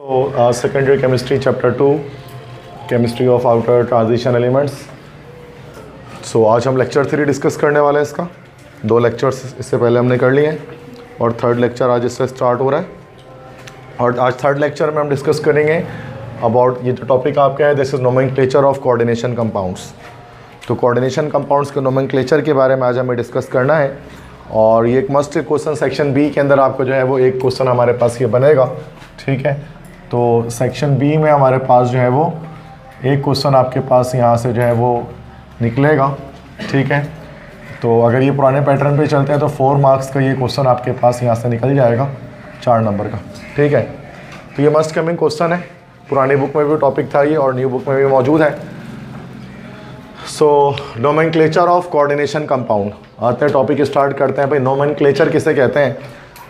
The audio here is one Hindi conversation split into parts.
तो second year chemistry chapter 2 chemistry of outer transition elements. So आज हम लेक्चर 3 डिस्कस करने वाले हैं। इसका 2 लेक्चर्स इससे पहले हमने कर लिए हैं और थर्ड लेक्चर आज इससे स्टार्ट हो रहा है। और आज थर्ड लेक्चर में हम डिस्कस करेंगे अबाउट ये जो टॉपिक आपका है, this is nomenclature of coordination compounds. तो कोऑर्डिनेशन कंपाउंड्स के नोमेनक्लेचर के बारे में आज हमें डिस्कस करना है। और ये एक मस्ट क्वेश्चन सेक्शन बी के अंदर आपको जो है वो एक क्वेश्चन हमारे पास ये बनेगा, ठीक है। तो सेक्शन बी में हमारे पास जो है वो एक क्वेश्चन आपके पास यहाँ से जो है वो निकलेगा, ठीक है। तो अगर ये पुराने पैटर्न पे चलते हैं तो 4 मार्क्स का ये क्वेश्चन आपके पास यहाँ से निकल जाएगा 4 नंबर का, ठीक है। तो ये मस्ट कमिंग क्वेश्चन है, पुरानी बुक में भी टॉपिक था ये और न्यू बुक में भी मौजूद है। सो नोमेनक्लेचर ऑफ कोऑर्डिनेशन कंपाउंड आते हैं, टॉपिक स्टार्ट करते हैं। भाई नोमेनक्लेचर किसे कहते हैं?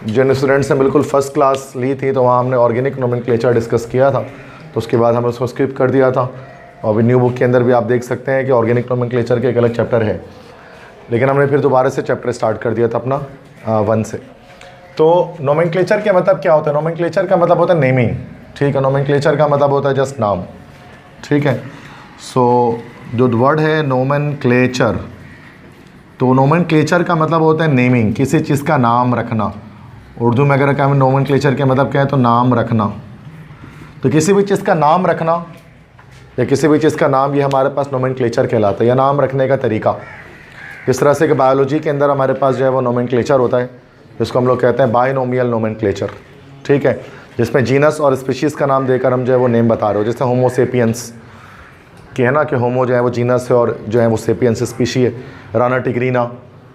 जिन स्टूडेंट्स ने बिल्कुल फर्स्ट क्लास ली थी तो वहाँ हमने ऑर्गेनिक नोमेनक्लेचर डिस्कस किया था, तो उसके बाद हमने उसको स्किप कर दिया था। और अभी न्यू बुक के अंदर भी आप देख सकते हैं कि ऑर्गेनिक नोमेनक्लेचर के एक अलग चैप्टर है, लेकिन हमने फिर दोबारा से चैप्टर स्टार्ट कर दिया था अपना 1 से। तो नोमेनक्लेचर का मतलब क्या होता है? नोमेनक्लेचर का मतलब होता है नेमिंग, ठीक है। नोमेनक्लेचर का मतलब होता है जस्ट नाम, ठीक है। सो जो वर्ड है नोमेनक्लेचर, तो नोमेनक्लेचर का मतलब होता है नेमिंग, किसी चीज़ का नाम रखना। उर्दू में अगर क्या नोमेनक्लेचर के मतलब क्या है तो नाम रखना। तो किसी भी चीज़ का नाम रखना या किसी भी चीज़ का नाम, ये हमारे पास नोमेनक्लेचर कहलाता है, या नाम रखने का तरीका। जिस तरह से कि बायोलॉजी के अंदर हमारे पास जो है वो नोमेनक्लेचर होता है, जिसको हम लोग कहते हैं बायनोमियल नोमेनक्लेचर, ठीक है, जिसमें जीनस और स्पीशीज़ का नाम देकर हम जो है वो नेम बता रहे हो। जैसे होमोसेपियंस कि है ना, कि होमो जो है वो जीनस है और जो है वो सेपियंस स्पीशी है, राना टिग्रीना,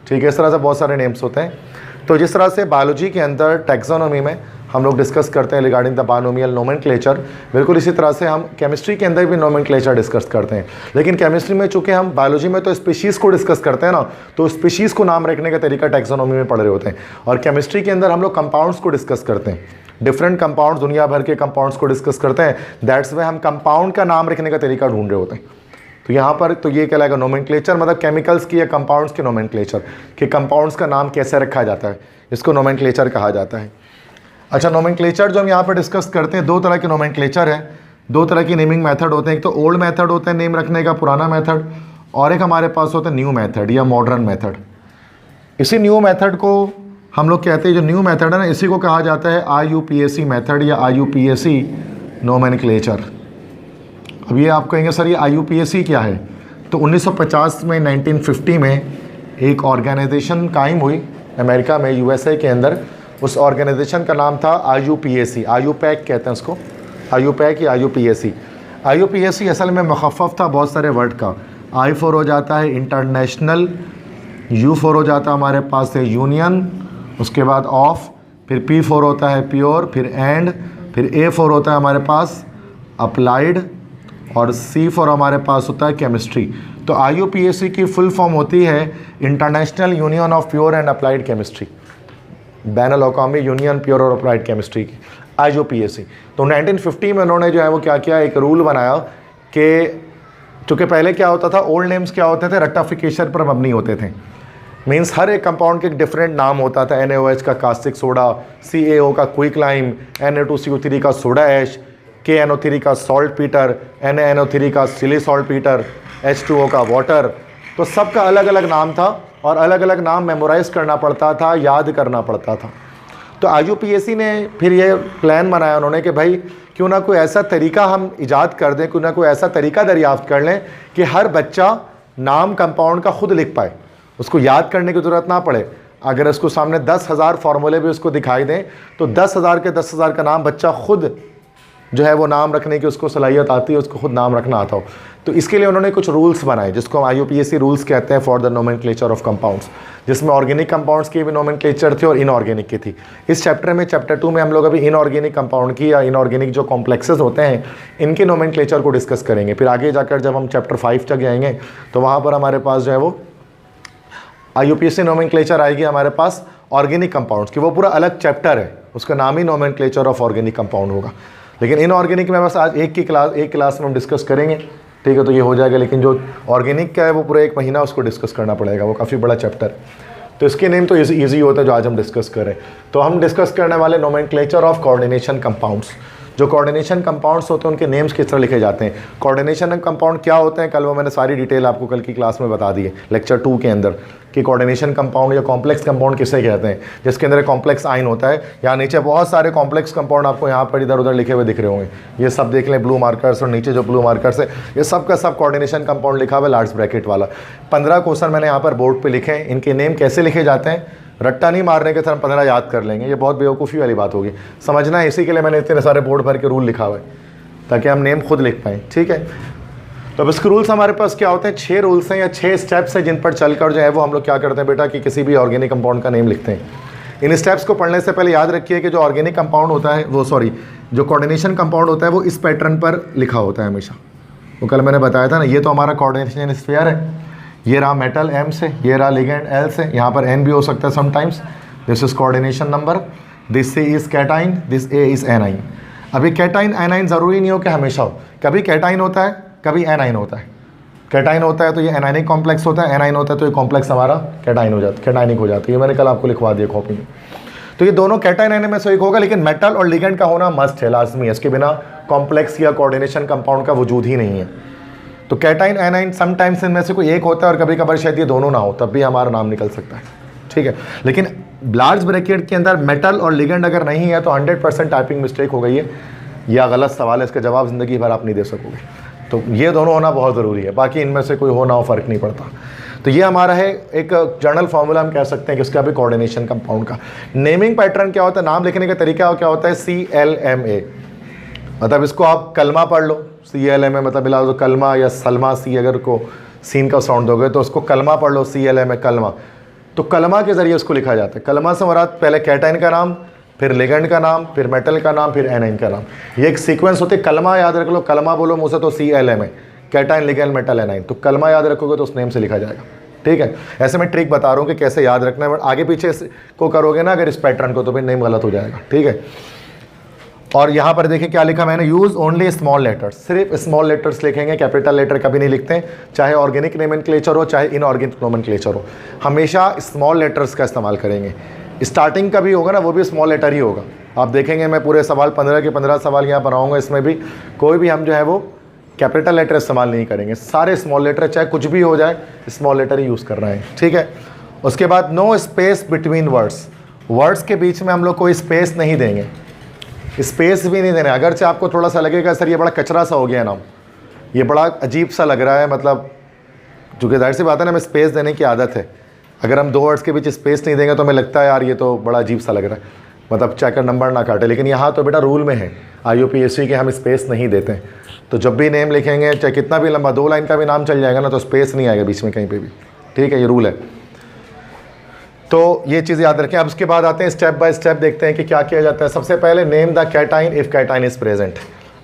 ठीक है। इस तरह से बहुत सारे नेम्स होते हैं। तो जिस तरह से बायोलॉजी के अंदर टैक्सोनॉमी में हम लोग डिस्कस करते हैं रिगार्डिंग द बायनोमियल नोमेनक्लेचर, बिल्कुल इसी तरह से हम केमिस्ट्री के अंदर भी नोमेनक्लेचर डिस्कस करते हैं। लेकिन केमिस्ट्री में चूँकि हम बायोलॉजी में तो स्पीशीज़ को डिस्कस करते हैं ना, तो स्पीशीज़ को नाम रखने का तरीका टैक्सोनॉमी में पढ़ रहे होते हैं। और केमिस्ट्री के अंदर हम लोग कंपाउंड्स को डिस्कस करते हैं, डिफरेंट कंपाउंड्स, दुनिया भर के कंपाउंड्स को डिस्कस करते हैं। दैट्स वे हम कंपाउंड का नाम रखने का तरीका ढूंढ रहे होते हैं। तो यहाँ पर तो ये कहलाएगा नोमेनक्लेचर, मतलब केमिकल्स की या कंपाउंड्स के नोमेनक्लेचर, कि कंपाउंड्स का नाम कैसे रखा जाता है, इसको नोमेनक्लेचर कहा जाता है। अच्छा, नोमेनक्लेचर जो हम यहाँ पर डिस्कस करते हैं, 2 तरह के नोमेनक्लेचर है, 2 तरह की नेमिंग मेथड होते हैं। एक तो ओल्ड मेथड होता है नेम रखने का, पुराना मेथड, और एक हमारे पास होता है न्यू मेथड या मॉडर्न मेथड। इसी न्यू मेथड को हम लोग कहते हैं, जो न्यू मेथड है ना, इसी को कहा जाता है IUPAC मेथड या IUPAC नोमेनक्लेचर। अब ये आप कहेंगे सर ये IUPAC क्या है? तो 1950 में 1950 में एक ऑर्गेनाइजेशन कायम हुई अमेरिका में, USA के अंदर। उस ऑर्गेनाइजेशन का नाम था IUPAC, IUPAC कहते हैं उसको, IUPAC या IUPAC। IUPAC असल में मुखफ़्फ़फ़ था बहुत सारे वर्ड का। I फॉर हो जाता है इंटरनेशनल, U फॉर हो जाता है हमारे पास है यूनियन, उसके बाद ऑफ, फिर P फॉर होता है प्योर, फिर एंड, फिर A फॉर होता है हमारे पास अप्लाइड, और C फॉर हमारे पास होता है केमिस्ट्री। तो IUPAC की फुल फॉर्म होती है International Union of Pure and Applied Chemistry, बैनुल-अक़वामी यूनियन प्योर और अप्लाइड केमिस्ट्री की IUPAC। तो 1950 में उन्होंने जो है वो क्या किया, एक रूल बनाया कि चूँकि पहले क्या होता था, ओल्ड नेम्स क्या होते थे, रेक्टिफिकेशन पर मबनी होते थे। मीन्स हर एक कंपाउंड के एक डिफरेंट नाम होता था। NaOH का कास्टिक सोडा, CaO का क्विकलाइम, Na2CO3 का सोडा ऐश, KNO3 का सॉल्ट पीटर, NaNO3 का सिली सॉल्ट पीटर, H2O का वाटर। तो सबका अलग अलग नाम था और अलग अलग नाम मेमोराइज करना पड़ता था, याद करना पड़ता था। तो IUPAC ने फिर ये प्लान बनाया उन्होंने कि भाई क्यों ना कोई ऐसा तरीका हम इजाद कर दें, क्यों ना कोई ऐसा तरीका दरियाफ्त कर लें कि हर बच्चा नाम कंपाउंड का खुद लिख पाए, उसको याद करने की ज़रूरत ना पड़े। अगर उसको सामने 10,000 फार्मूले भी उसको दिखाई दें तो 10,000 के 10,000 का नाम बच्चा खुद जो है वो नाम रखने की उसको सलाहियत आती है, उसको खुद नाम रखना आता हो। तो इसके लिए उन्होंने कुछ रूल्स बनाए जिसको हम IUPAC रूल्स कहते हैं for the nomenclature of compounds, जिसमें ऑर्गेनिक कंपाउंड्स की भी नोमेनक्लेचर थी और इनऑर्गेनिक की थी। इस चैप्टर में, चैप्टर 2 में, हम लोग अभी इनऑर्गेनिक कंपाउंड की या इनऑर्गेनिक जो कॉम्प्लेक्सेस होते हैं इनके नोमेनक्लेचर को डिस्कस करेंगे। फिर आगे जाकर जब हम चैप्टर 5 तक जाएंगे तो वहाँ पर हमारे पास जो है वो IUPAC नोमेनक्लेचर आएगी हमारे पास ऑर्गेनिक कंपाउंड्स की, वो पूरा अलग चैप्टर है, उसका नाम ही नोमेनक्लेचर ऑफ ऑर्गेनिक कंपाउंड होगा। लेकिन इनऑर्गेनिक में बस आज एक क्लास में हम डिस्कस करेंगे, ठीक है, तो ये हो जाएगा। लेकिन जो ऑर्गेनिक का है वो पूरा 1 महीना उसको डिस्कस करना पड़ेगा, वो काफ़ी बड़ा चैप्टर। तो इसके नेम तो इजी होता है जो आज हम डिस्कस करें। तो हम डिस्कस करने वाले नोमेनक्लेचर ऑफ कोऑर्डिनेशन कंपाउंड्स। जो कोऑर्डिनेशन कंपाउंड्स होते हैं उनके नेम्स किस तरह लिखे जाते हैं, कोऑर्डिनेशन कंपाउंड क्या होते हैं, कल वो मैंने सारी डिटेल आपको कल की क्लास में बता दी है लेक्चर 2 के अंदर कि कोऑर्डिनेशन कंपाउंड या कॉम्प्लेक्स कंपाउंड किसे कहते हैं, जिसके अंदर कॉम्प्लेक्स आयन होता है। यहाँ नीचे बहुत सारे कॉम्प्लेक्स कंपाउंड आपको यहाँ पर इधर उधर लिखे हुए दिख रहे होंगे, ये सब देख लें ब्लू मार्कर्स, और नीचे जो ब्लू मार्कर्स है ये सब का सब कोऑर्डिनेशन कंपाउंड लिखा हुआ है लार्ज ब्रैकेट वाला। 15 क्वेश्चन मैंने यहाँ पर बोर्ड पर लिखे हैं, इनके नेम कैसे लिखे जाते हैं रट्टा नहीं मारने के साथ हम 15 याद कर लेंगे, ये बहुत बेवकूफ़ी वाली बात होगी। समझना है, इसी के लिए मैंने इतने सारे बोर्ड भर के रूल लिखा हुआ है ताकि हम नेम खुद लिख पाएँ। ठीक है, तो अब इसके रूल्स हमारे पास क्या होते हैं, 6 रूल्स हैं या 6 स्टेप्स हैं जिन पर चलकर जो है वो हम लोग क्या करते हैं बेटा कि किसी भी ऑर्गेनिक कंपाउंड का नेम लिखते हैं। इन स्टेप्स को पढ़ने से पहले याद रखिए कि जो ऑर्गेनिक कंपाउंड होता है जो कोऑर्डिनेशन कंपाउंड होता है वो इस पैटर्न पर लिखा होता है हमेशा। वो कल मैंने बताया था ना, ये तो हमारा कोऑर्डिनेशन स्फीयर है, ये रहा मेटल M से, ये रहा लिगेंड L से, यहाँ पर N भी हो सकता है sometimes, this is coordination number, this C is cation, this A is A9. अभी कैटाइन एनाइन ज़रूरी नहीं हो कि हमेशा हो, कभी कैटाइन होता है कभी एनाइन होता है। कैटाइन होता है तो ये एनाइनिक कॉम्प्लेक्स होता है, एनाइन होता है तो ये कॉम्प्लेक्स हमारा कैटाइन हो जाता है, कैटाइनिक हो जाता है। ये मैंने कल आपको लिखवा दिया कॉपी में। तो ये दोनों कैटाइन एनाइन में से एक होगा, लेकिन मेटल और लिगेंड का होना मस्ट है, लाजमी है, इसके बिना कॉम्प्लेक्स या कोऑर्डिनेशन कंपाउंड का वजूद ही नहीं है। तो कैटाइन एनाइन समटाइम्स इनमें से कोई एक होता है और कभी कभार शायद ये दोनों ना हो, तब भी हमारा नाम निकल सकता है। ठीक है, लेकिन लार्ज ब्रैकेट के अंदर मेटल और लिगेंड अगर नहीं है तो 100% टाइपिंग मिस्टेक हो गई है या गलत सवाल है, इसका जवाब ज़िंदगी भर आप नहीं दे सकोगे। तो ये दोनों होना बहुत ज़रूरी है, बाकी इनमें से कोई हो ना हो फ़र्क नहीं पड़ता। तो ये हमारा है एक जनरल फार्मूला, हम कह सकते हैं कि इसका भी कोऑर्डिनेशन कंपाउंड का नेमिंग पैटर्न क्या होता है, नाम लिखने का तरीका क्या होता है, CLMA। मतलब इसको आप कलमा पढ़ लो, CLMA मतलब मिला दो कलमा या सलमा, सी अगर को सीन का साउंड दोगे तो उसको कलमा पढ़ लो, CLMA कलमा। तो कलमा के ज़रिए उसको लिखा जाता है। कलमा से मुराद पहले कैटाइन का नाम, फिर लिगेंड का नाम, फिर मेटल का नाम, फिर एनाइन का नाम, ये एक सीक्वेंस होती है। कलमा याद रख लो, कलमा बोलो मुझसे तो CLMA, cation ligand metal A9, तो कलमा याद रखोगे तो उस नेम से लिखा जाएगा। ठीक है, ऐसे मैं ट्रिक बता रहा हूँ कि कैसे याद रखना है, आगे पीछे को करोगे ना अगर इस पैटर्न को तो फिर नेम गलत हो जाएगा। ठीक है, और यहाँ पर देखिए क्या लिखा मैंने, यूज़ ओनली स्मॉल लेटर्स, सिर्फ स्मॉल लेटर्स लिखेंगे, कैपिटल लेटर कभी नहीं लिखते हैं, चाहे ऑर्गेनिक नोमेनक्लेचर हो चाहे इनऑर्गेनिक नोमेनक्लेचर हो, हमेशा स्मॉल लेटर्स का इस्तेमाल करेंगे। स्टार्टिंग का भी होगा ना वो भी स्मॉल लेटर ही होगा। आप देखेंगे मैं पूरे सवाल 15 के 15 सवाल यहाँ बनाऊँगा, इसमें भी कोई भी हम जो है वो कैपिटल लेटर इस्तेमाल नहीं करेंगे, सारे स्मॉल लेटर, चाहे कुछ भी हो जाए स्मॉल लेटर ही यूज़ कर रहे हैं। ठीक है, उसके बाद no space between words, words के बीच में हम लोग कोई स्पेस नहीं देंगे, स्पेस भी नहीं देना। अगर से आपको थोड़ा सा लगेगा सर ये बड़ा कचरा सा हो गया नाम, ये बड़ा अजीब सा लग रहा है, मतलब चूँकि जाहिर सी बात है ना, हमें स्पेस देने की आदत है। अगर हम 2 वर्ड्स के बीच स्पेस नहीं देंगे तो हमें लगता है यार ये तो बड़ा अजीब सा लग रहा है, मतलब चेकर नंबर ना काटे। लेकिन यहाँ तो बेटा रूल में है IUPAC के, हम स्पेस नहीं देते हैं। तो जब भी नेम लिखेंगे चाहे कितना भी लंबा 2 लाइन का भी नाम चल जाएगा ना तो स्पेस नहीं आएगा बीच में कहीं पे भी। ठीक है, ये रूल है, तो ये चीज़ याद रखें। अब उसके बाद आते हैं स्टेप बाय स्टेप, देखते हैं कि क्या किया जाता है। सबसे पहले name the cation if cation is present,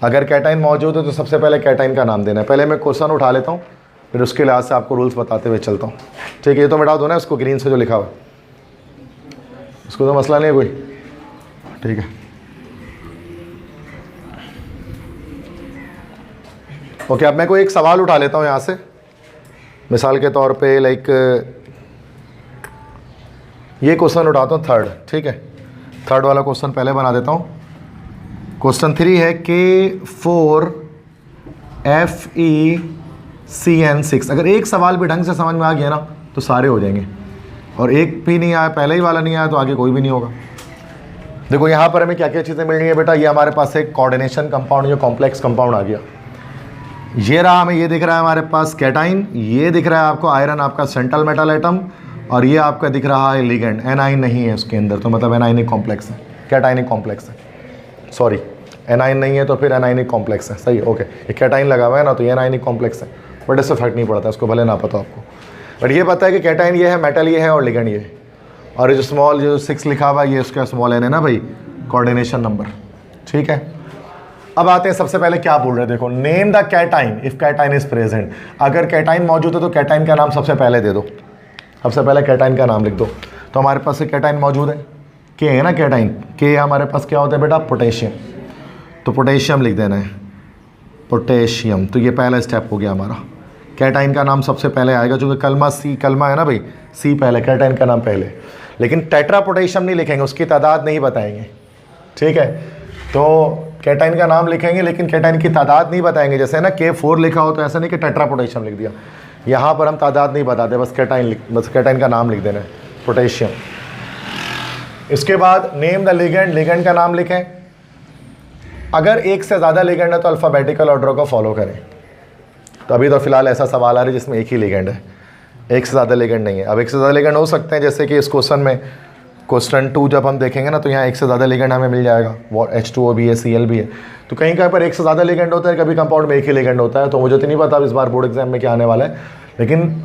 अगर कैटाइन मौजूद है तो सबसे पहले कैटाइन का नाम देना है। पहले मैं क्वेश्चन उठा लेता हूँ, फिर उसके लिहाज से आपको रूल्स बताते हुए चलता हूँ। ठीक है, ये तो मिटा दो ना उसको ग्रीन से जो लिखा हुआ है, उसको तो मसला नहीं है कोई। ठीक है, ओके, अब मैं कोई एक सवाल उठा लेता हूँ यहाँ से, मिसाल के तौर पे लाइक ये क्वेश्चन उठाता हूँ 3rd। ठीक है, 3rd वाला क्वेश्चन पहले बना देता हूँ। क्वेश्चन 3 है K4FeCN6। अगर एक सवाल भी ढंग से समझ में आ गया ना तो सारे हो जाएंगे, और एक भी नहीं आया, पहले ही वाला नहीं आया तो आगे कोई भी नहीं होगा। देखो यहाँ पर हमें क्या क्या चीज़ें मिल रही है बेटा, ये हमारे पास एक कोऑर्डिनेशन कंपाउंड, जो कॉम्प्लेक्स कंपाउंड आ गया, ये रहा, हमें ये दिख रहा है हमारे पास कैटाइन, ये दिख रहा है आपको आयरन, आपका सेंट्रल मेटल एटम, और ये आपका दिख रहा है लिगेंड, एनाइन नहीं है उसके अंदर, तो मतलब एनाइनिक कॉम्प्लेक्स है, कैटाइनिक कॉम्प्लेक्स है, सॉरी एनाइन नहीं है तो फिर एनाइनिक कॉम्प्लेक्स है। सही, ओके, ये कैटाइन लगा हुआ है ना तो ये एनाइनिक कॉम्प्लेक्स है, बट इससे फर्क नहीं पड़ता, उसको भले ना पता आपको, बट ये पता है कि कैटाइन ये है, मेटल ये है और लिगेंड ये है। और ये जो स्मॉल जो 6 लिखा हुआ है ये उसका स्मॉल एन है ना भाई, कोऑर्डिनेशन नंबर। ठीक है, अब आते हैं सबसे पहले क्या बोल रहे हैं, देखो name the cation if cation is present. अगर कैटाइन मौजूद है तो कैटाइन का नाम सबसे पहले दे दो, सबसे पहले कैटाइन का नाम लिख दो। तो हमारे पास कैटाइन मौजूद है, के है ना कैटाइन, के हमारे पास क्या होता है बेटा, पोटेशियम, तो पोटेशियम लिख देना है, पोटेशियम। तो ये पहला स्टेप हो गया हमारा, कैटाइन का नाम सबसे पहले आएगा, जो कि कलमा सी, कलमा है ना भाई, सी पहले, कैटाइन का नाम पहले। लेकिन टेट्रा पोटेशियम नहीं लिखेंगे, उसकी तादाद नहीं बताएंगे। ठीक है, तो कैटाइन का नाम लिखेंगे लेकिन कैटाइन की तादाद नहीं बताएंगे। जैसे ना K4 लिखा हो तो ऐसा नहीं कि टेट्रा पोटेशियम लिख दिया, यहाँ पर हम तादाद नहीं बताते, बस कैटाइन का नाम लिख देना है, पोटेशियम। इसके बाद नेम द लिगेंड, लिगेंड का नाम लिखें। अगर एक से ज़्यादा लिगेंड है तो अल्फ़ाबेटिकल ऑर्डर को फॉलो करें। तो अभी तो फिलहाल ऐसा सवाल आ रहा है जिसमें एक ही लिगेंड है, एक से ज़्यादा लिगेंड नहीं है। अब एक से ज़्यादा लिगेंड हो सकते हैं, जैसे कि इस क्वेश्चन में क्वेश्चन 2 जब हम देखेंगे ना तो यहाँ एक से ज़्यादा लिगेंड हमें मिल जाएगा, वो H2O भी है, Cl भी है। तो कहीं कहीं पर एक से ज़्यादा लिगेंड होता है, कभी कंपाउंड में एक ही लिगेंड होता है। तो मुझे तो नहीं पता अब इस बार बोर्ड एग्जाम में क्या आने वाला है, लेकिन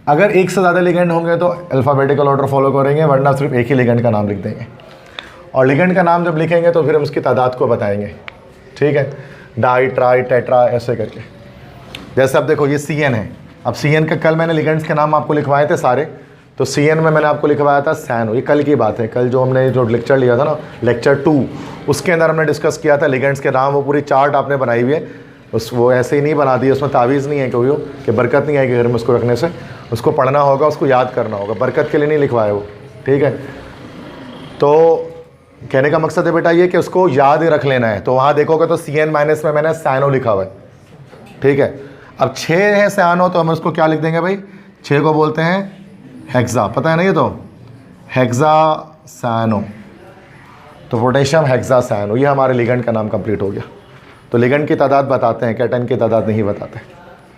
अगर एक से ज़्यादा लिगेंड होंगे तो अल्फ़ाबेटिकल ऑर्डर फॉलो करेंगे, वरना सिर्फ एक ही लिगेंड का नाम लिख देंगे। और लिगेंड का नाम जब लिखेंगे तो फिर हम उसकी तादाद को बताएंगे, ठीक है, डाई, ट्राई, टेट्रा, ऐसे करके। जैसे अब देखो ये CN है, अब CN का कल मैंने लिगेंड्स के नाम आपको लिखवाए थे सारे, तो CN में मैंने आपको लिखवाया था सैनो, ये कल की बात है, कल जो हमने जो लेक्चर लिया था ना, लेक्चर 2, उसके अंदर हमने डिस्कस किया था लिगेंड्स के नाम। वो पूरी चार्ट आपने बनाई हुई है, वो ऐसे ही नहीं बना दी, उसमें तावीज़ नहीं है कोई कि बरकत नहीं आएगी घर में उसको रखने से, उसको पढ़ना होगा, उसको याद करना होगा, बरकत के लिए नहीं लिखवाया वो, ठीक है। तो कहने का मकसद है बेटा ये कि उसको याद ही रख लेना है। तो वहाँ देखोगे तो CN माइनस में मैंने सैनो लिखा हुआ है, ठीक है। अब 6 है सैनो, तो हम उसको क्या लिख देंगे भाई, 6 को बोलते हैं हेक्सा, पता है ना ये तो, हेक्सा सैनो। तो पोटेशियम हेक्सा सैनो, ये हमारे लिगेंड का नाम कंप्लीट हो गया। तो लिगेंड की तादाद बताते हैं, कैटाइन की तादाद नहीं बताते।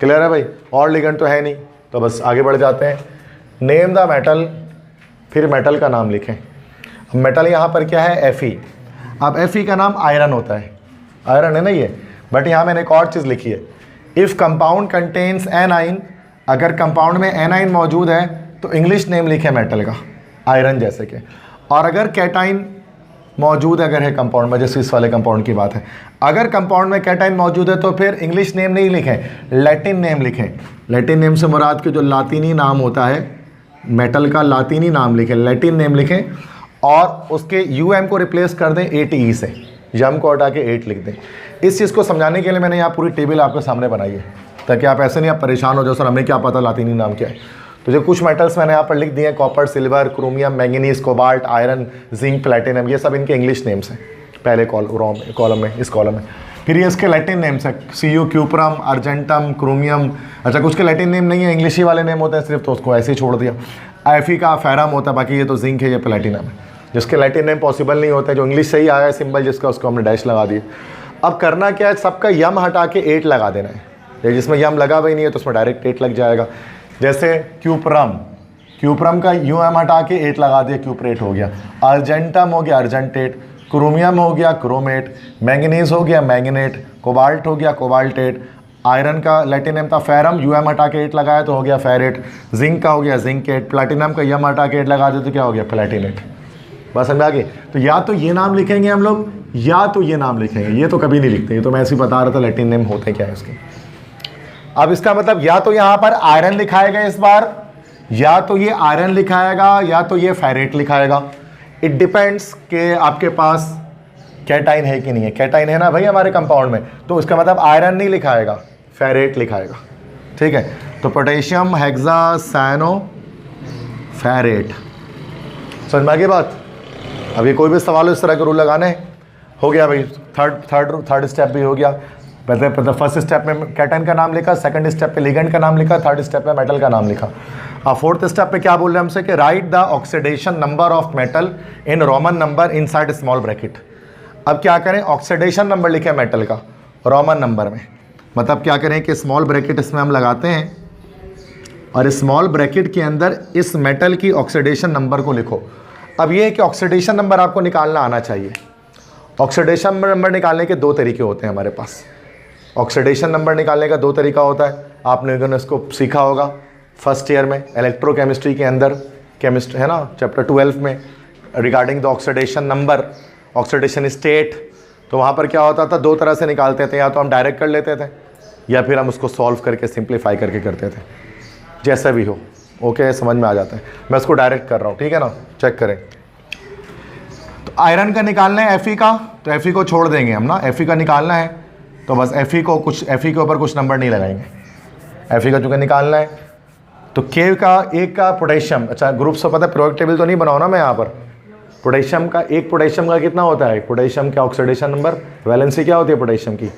क्लियर है भाई, और लिगेंड तो है नहीं, तो बस आगे बढ़ जाते हैं। नेम द मेटल, फिर मेटल का नाम लिखें। मेटल यहाँ पर क्या है, Fe। अब Fe का नाम आयरन होता है, आयरन है ना ये, बट यहाँ मैंने एक और चीज़ लिखी है, इफ़ कंपाउंड कंटेन्स एनाइन, अगर कंपाउंड में एनाइन मौजूद है तो इंग्लिश नेम लिखे मेटल का, आयरन जैसे के। और अगर कैटाइन मौजूद अगर है कंपाउंड में, जैसे इस वाले कंपाउंड की बात है, अगर कंपाउंड में कैटाइन मौजूद है तो फिर इंग्लिश नेम नहीं लिखें, लैटिन नेम लिखें। लैटिन नेम से मुराद के जो लातीनी नाम होता है मेटल का, लातीनी नाम लिखें, लैटिन नेम लिखें, और उसके UM को रिप्लेस कर दें 8E से, यम को हटा के 8 लिख दें। इस चीज़ को समझाने के लिए मैंने यहाँ पूरी टेबल आपके सामने बनाई है, ताकि आप ऐसे नहीं आप परेशान हो जाओ, सर हमें क्या पता लातीनी नाम क्या है। तो जो कुछ मेटल्स मैंने यहाँ पर लिख दिए हैं, copper, silver, chromium, manganese, cobalt, iron, zinc, platinum, ये सब इनके इंग्लिश नेम्स हैं पहले कॉलम में, इस कॉलम में। फिर ये इसके लैटिन नेम्स है, Cu, क्यूप्रम, अर्जेंटम, क्रोमियम। अच्छा, कुछ के लैटिन नेम नहीं है, इंग्लिश ही वाले नेम होते हैं सिर्फ, तो उसको ऐसे ही छोड़ दिया। Fe का फेरम होता है, बाकी ये तो जिंक है, ये प्लेटिनम है। जिसके लैटिन नेम पॉसिबल नहीं होता है, जो इंग्लिश से ही आया है सिंबल जिसका, उसको हमने डैश लगा दिए। अब करना क्या है, सबका यम हटा के 8 लगा देना है। जिसमें यम लगा हुआ ही नहीं है तो उसमें डायरेक्ट 8 लग जाएगा। जैसे क्यूप्रम का UM हटा के 8 लगा दिया, क्यूपरेट हो गया। अर्जेंटम हो गया अर्जेंटेट, क्रोमियम हो गया क्रोमेट, मैंगनीज हो गया मैंगनेट, कोबाल्ट हो गया कोबाल्टेट। आयरन का लैटिन नेम था फेरम, UM हटा के 8 लगाया तो हो गया फेरेट। जिंक का हो गया जिंकेट, प्लैटिनम का यम हटा के 8 लगा दे तो क्या हो गया प्लैटिनेट। बस समझ आ गई। तो या तो ये नाम लिखेंगे हम लोग, या तो ये नाम लिखेंगे, ये तो कभी नहीं लिखते। ये तो मैं ऐसे ही बता रहा था लैटिन नेम होते क्या है इसके। अब इसका मतलब या तो यहाँ पर आयरन लिखाएगा इस बार, या तो ये आयरन लिखाएगा, या तो ये फेरेट लिखाएगा। इट डिपेंड्स कि आपके पास कैटाइन है कि नहीं है। कैटाइन है ना भाई हमारे कंपाउंड में, तो इसका मतलब आयरन नहीं लिखाएगा, फेरेट लिखाएगा, ठीक है। तो पोटेशियम हेक्सा सैनो फेरेट, समझ में आ गई बात। अभी कोई भी सवाल इस तरह के रूल लगाने हो गया भाई। थर्ड स्टेप भी हो गया। पहले फर्स्ट स्टेप में कैटाइन का नाम लिखा, सेकंड स्टेप पे लिगेंड का नाम लिखा, थर्ड स्टेप पे मेटल का नाम लिखा। अब फोर्थ स्टेप पे क्या बोल रहे हैं हमसे कि right the oxidation number of metal in Roman number inside small bracket. अब क्या करें, ऑक्सीडेशन नंबर लिखे मेटल का रोमन नंबर में। मतलब क्या करें कि स्मॉल ब्रैकेट इसमें हम लगाते हैं, और स्मॉल ब्रैकेट के अंदर इस मेटल की ऑक्सीडेशन नंबर को लिखो। अब ये है कि ऑक्सीडेशन नंबर आपको निकालना आना चाहिए। ऑक्सीडेशन नंबर निकालने के 2 तरीके होते हैं हमारे पास। ऑक्सीडेशन नंबर निकालने का 2 तरीका होता है, आपने इसको सीखा होगा फर्स्ट ईयर में इलेक्ट्रोकेमिस्ट्री के अंदर, केमिस्ट्री है ना, चैप्टर 12 में, regarding the oxidation number, oxidation state. तो वहाँ पर क्या होता था, 2 तरह से निकालते थे, या तो हम डायरेक्ट कर लेते थे, या फिर हम उसको सॉल्व करके सिंप्लीफाई करके करते थे, जैसा भी हो। ओके, समझ में आ जाता है। मैं उसको डायरेक्ट कर रहा हूँ, ठीक है ना, चेक करें। तो आयरन का निकालना है Fe का, तो Fe को छोड़ देंगे हम ना, Fe का निकालना है तो बस Fe के ऊपर कुछ नंबर नहीं लगाएंगे। Fe का चूँकि निकालना है तो K का 1 का पोटेशियम। अच्छा, ग्रुप से पता है, प्रोडक्ट टेबल तो नहीं बनाओ ना मैं यहाँ पर, पोटेशियम का, एक पोटेशियम का कितना होता है, पोटेशियम का ऑक्सीडेशन नंबर, वैलेंसी क्या होती है पोटेशियम की,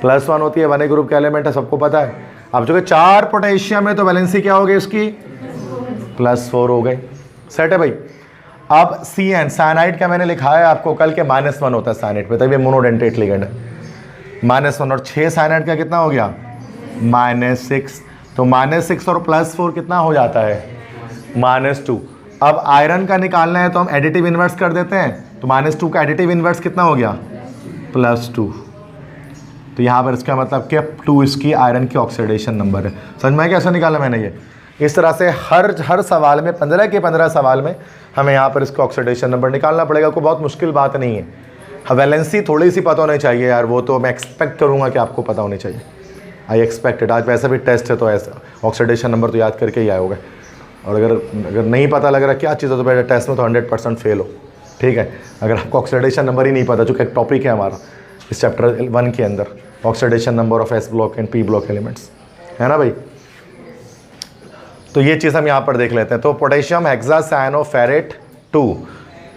+1 होती है, 1A ग्रुप का एलिमेंट है, सबको पता है। अब जो कि 4 पोटेशियम है तो वैलेंसी क्या हो गई इसकी, +4 हो गई। सेट है भाई। अब CN साइनाइड का मैंने लिखा है आपको कल के -1 होता है साइनाइड पे, तभी मोनोडेंटेट लिगेंड है, -1। और 6 साइनाइड का कितना हो गया, -6। तो -6 और +4 कितना हो जाता है, -2। अब आयरन का निकालना है तो हम एडिटिव इन्वर्स कर देते हैं, तो -2 का एडिटिव इन्वर्स कितना हो गया, +2। तो यहाँ पर इसका मतलब कि 2 इसकी आयरन की ऑक्सीडेशन नंबर है। समझ में कैसे निकाला मैंने ये, इस तरह से हर सवाल में 15 के 15 सवाल में हमें यहाँ पर इसका ऑक्सीडेशन नंबर निकालना पड़ेगा। कोई बहुत मुश्किल बात नहीं है। वैलेंसी थोड़ी सी पता होनी चाहिए यार, वो तो मैं एक्सपेक्ट करूँगा कि आपको पता होनी चाहिए। आई एक्सपेक्टेड, आज वैसे भी टेस्ट है तो ऐसा ऑक्सीडेशन नंबर तो याद करके ही आए होगे। और अगर नहीं पता लग रहा क्या चीज़ है तो पहले टेस्ट में तो 100% फेल हो, ठीक है। अगर आपको ऑक्सीडेशन नंबर ही नहीं पता, चूँकि एक टॉपिक है हमारा इस चैप्टर 1 के अंदर, oxidation number of S block and P block elements, है ना भाई। तो ये चीज़ हम यहाँ पर देख लेते हैं। तो पोटेशियम हेक्सासायनोफेरेट 2,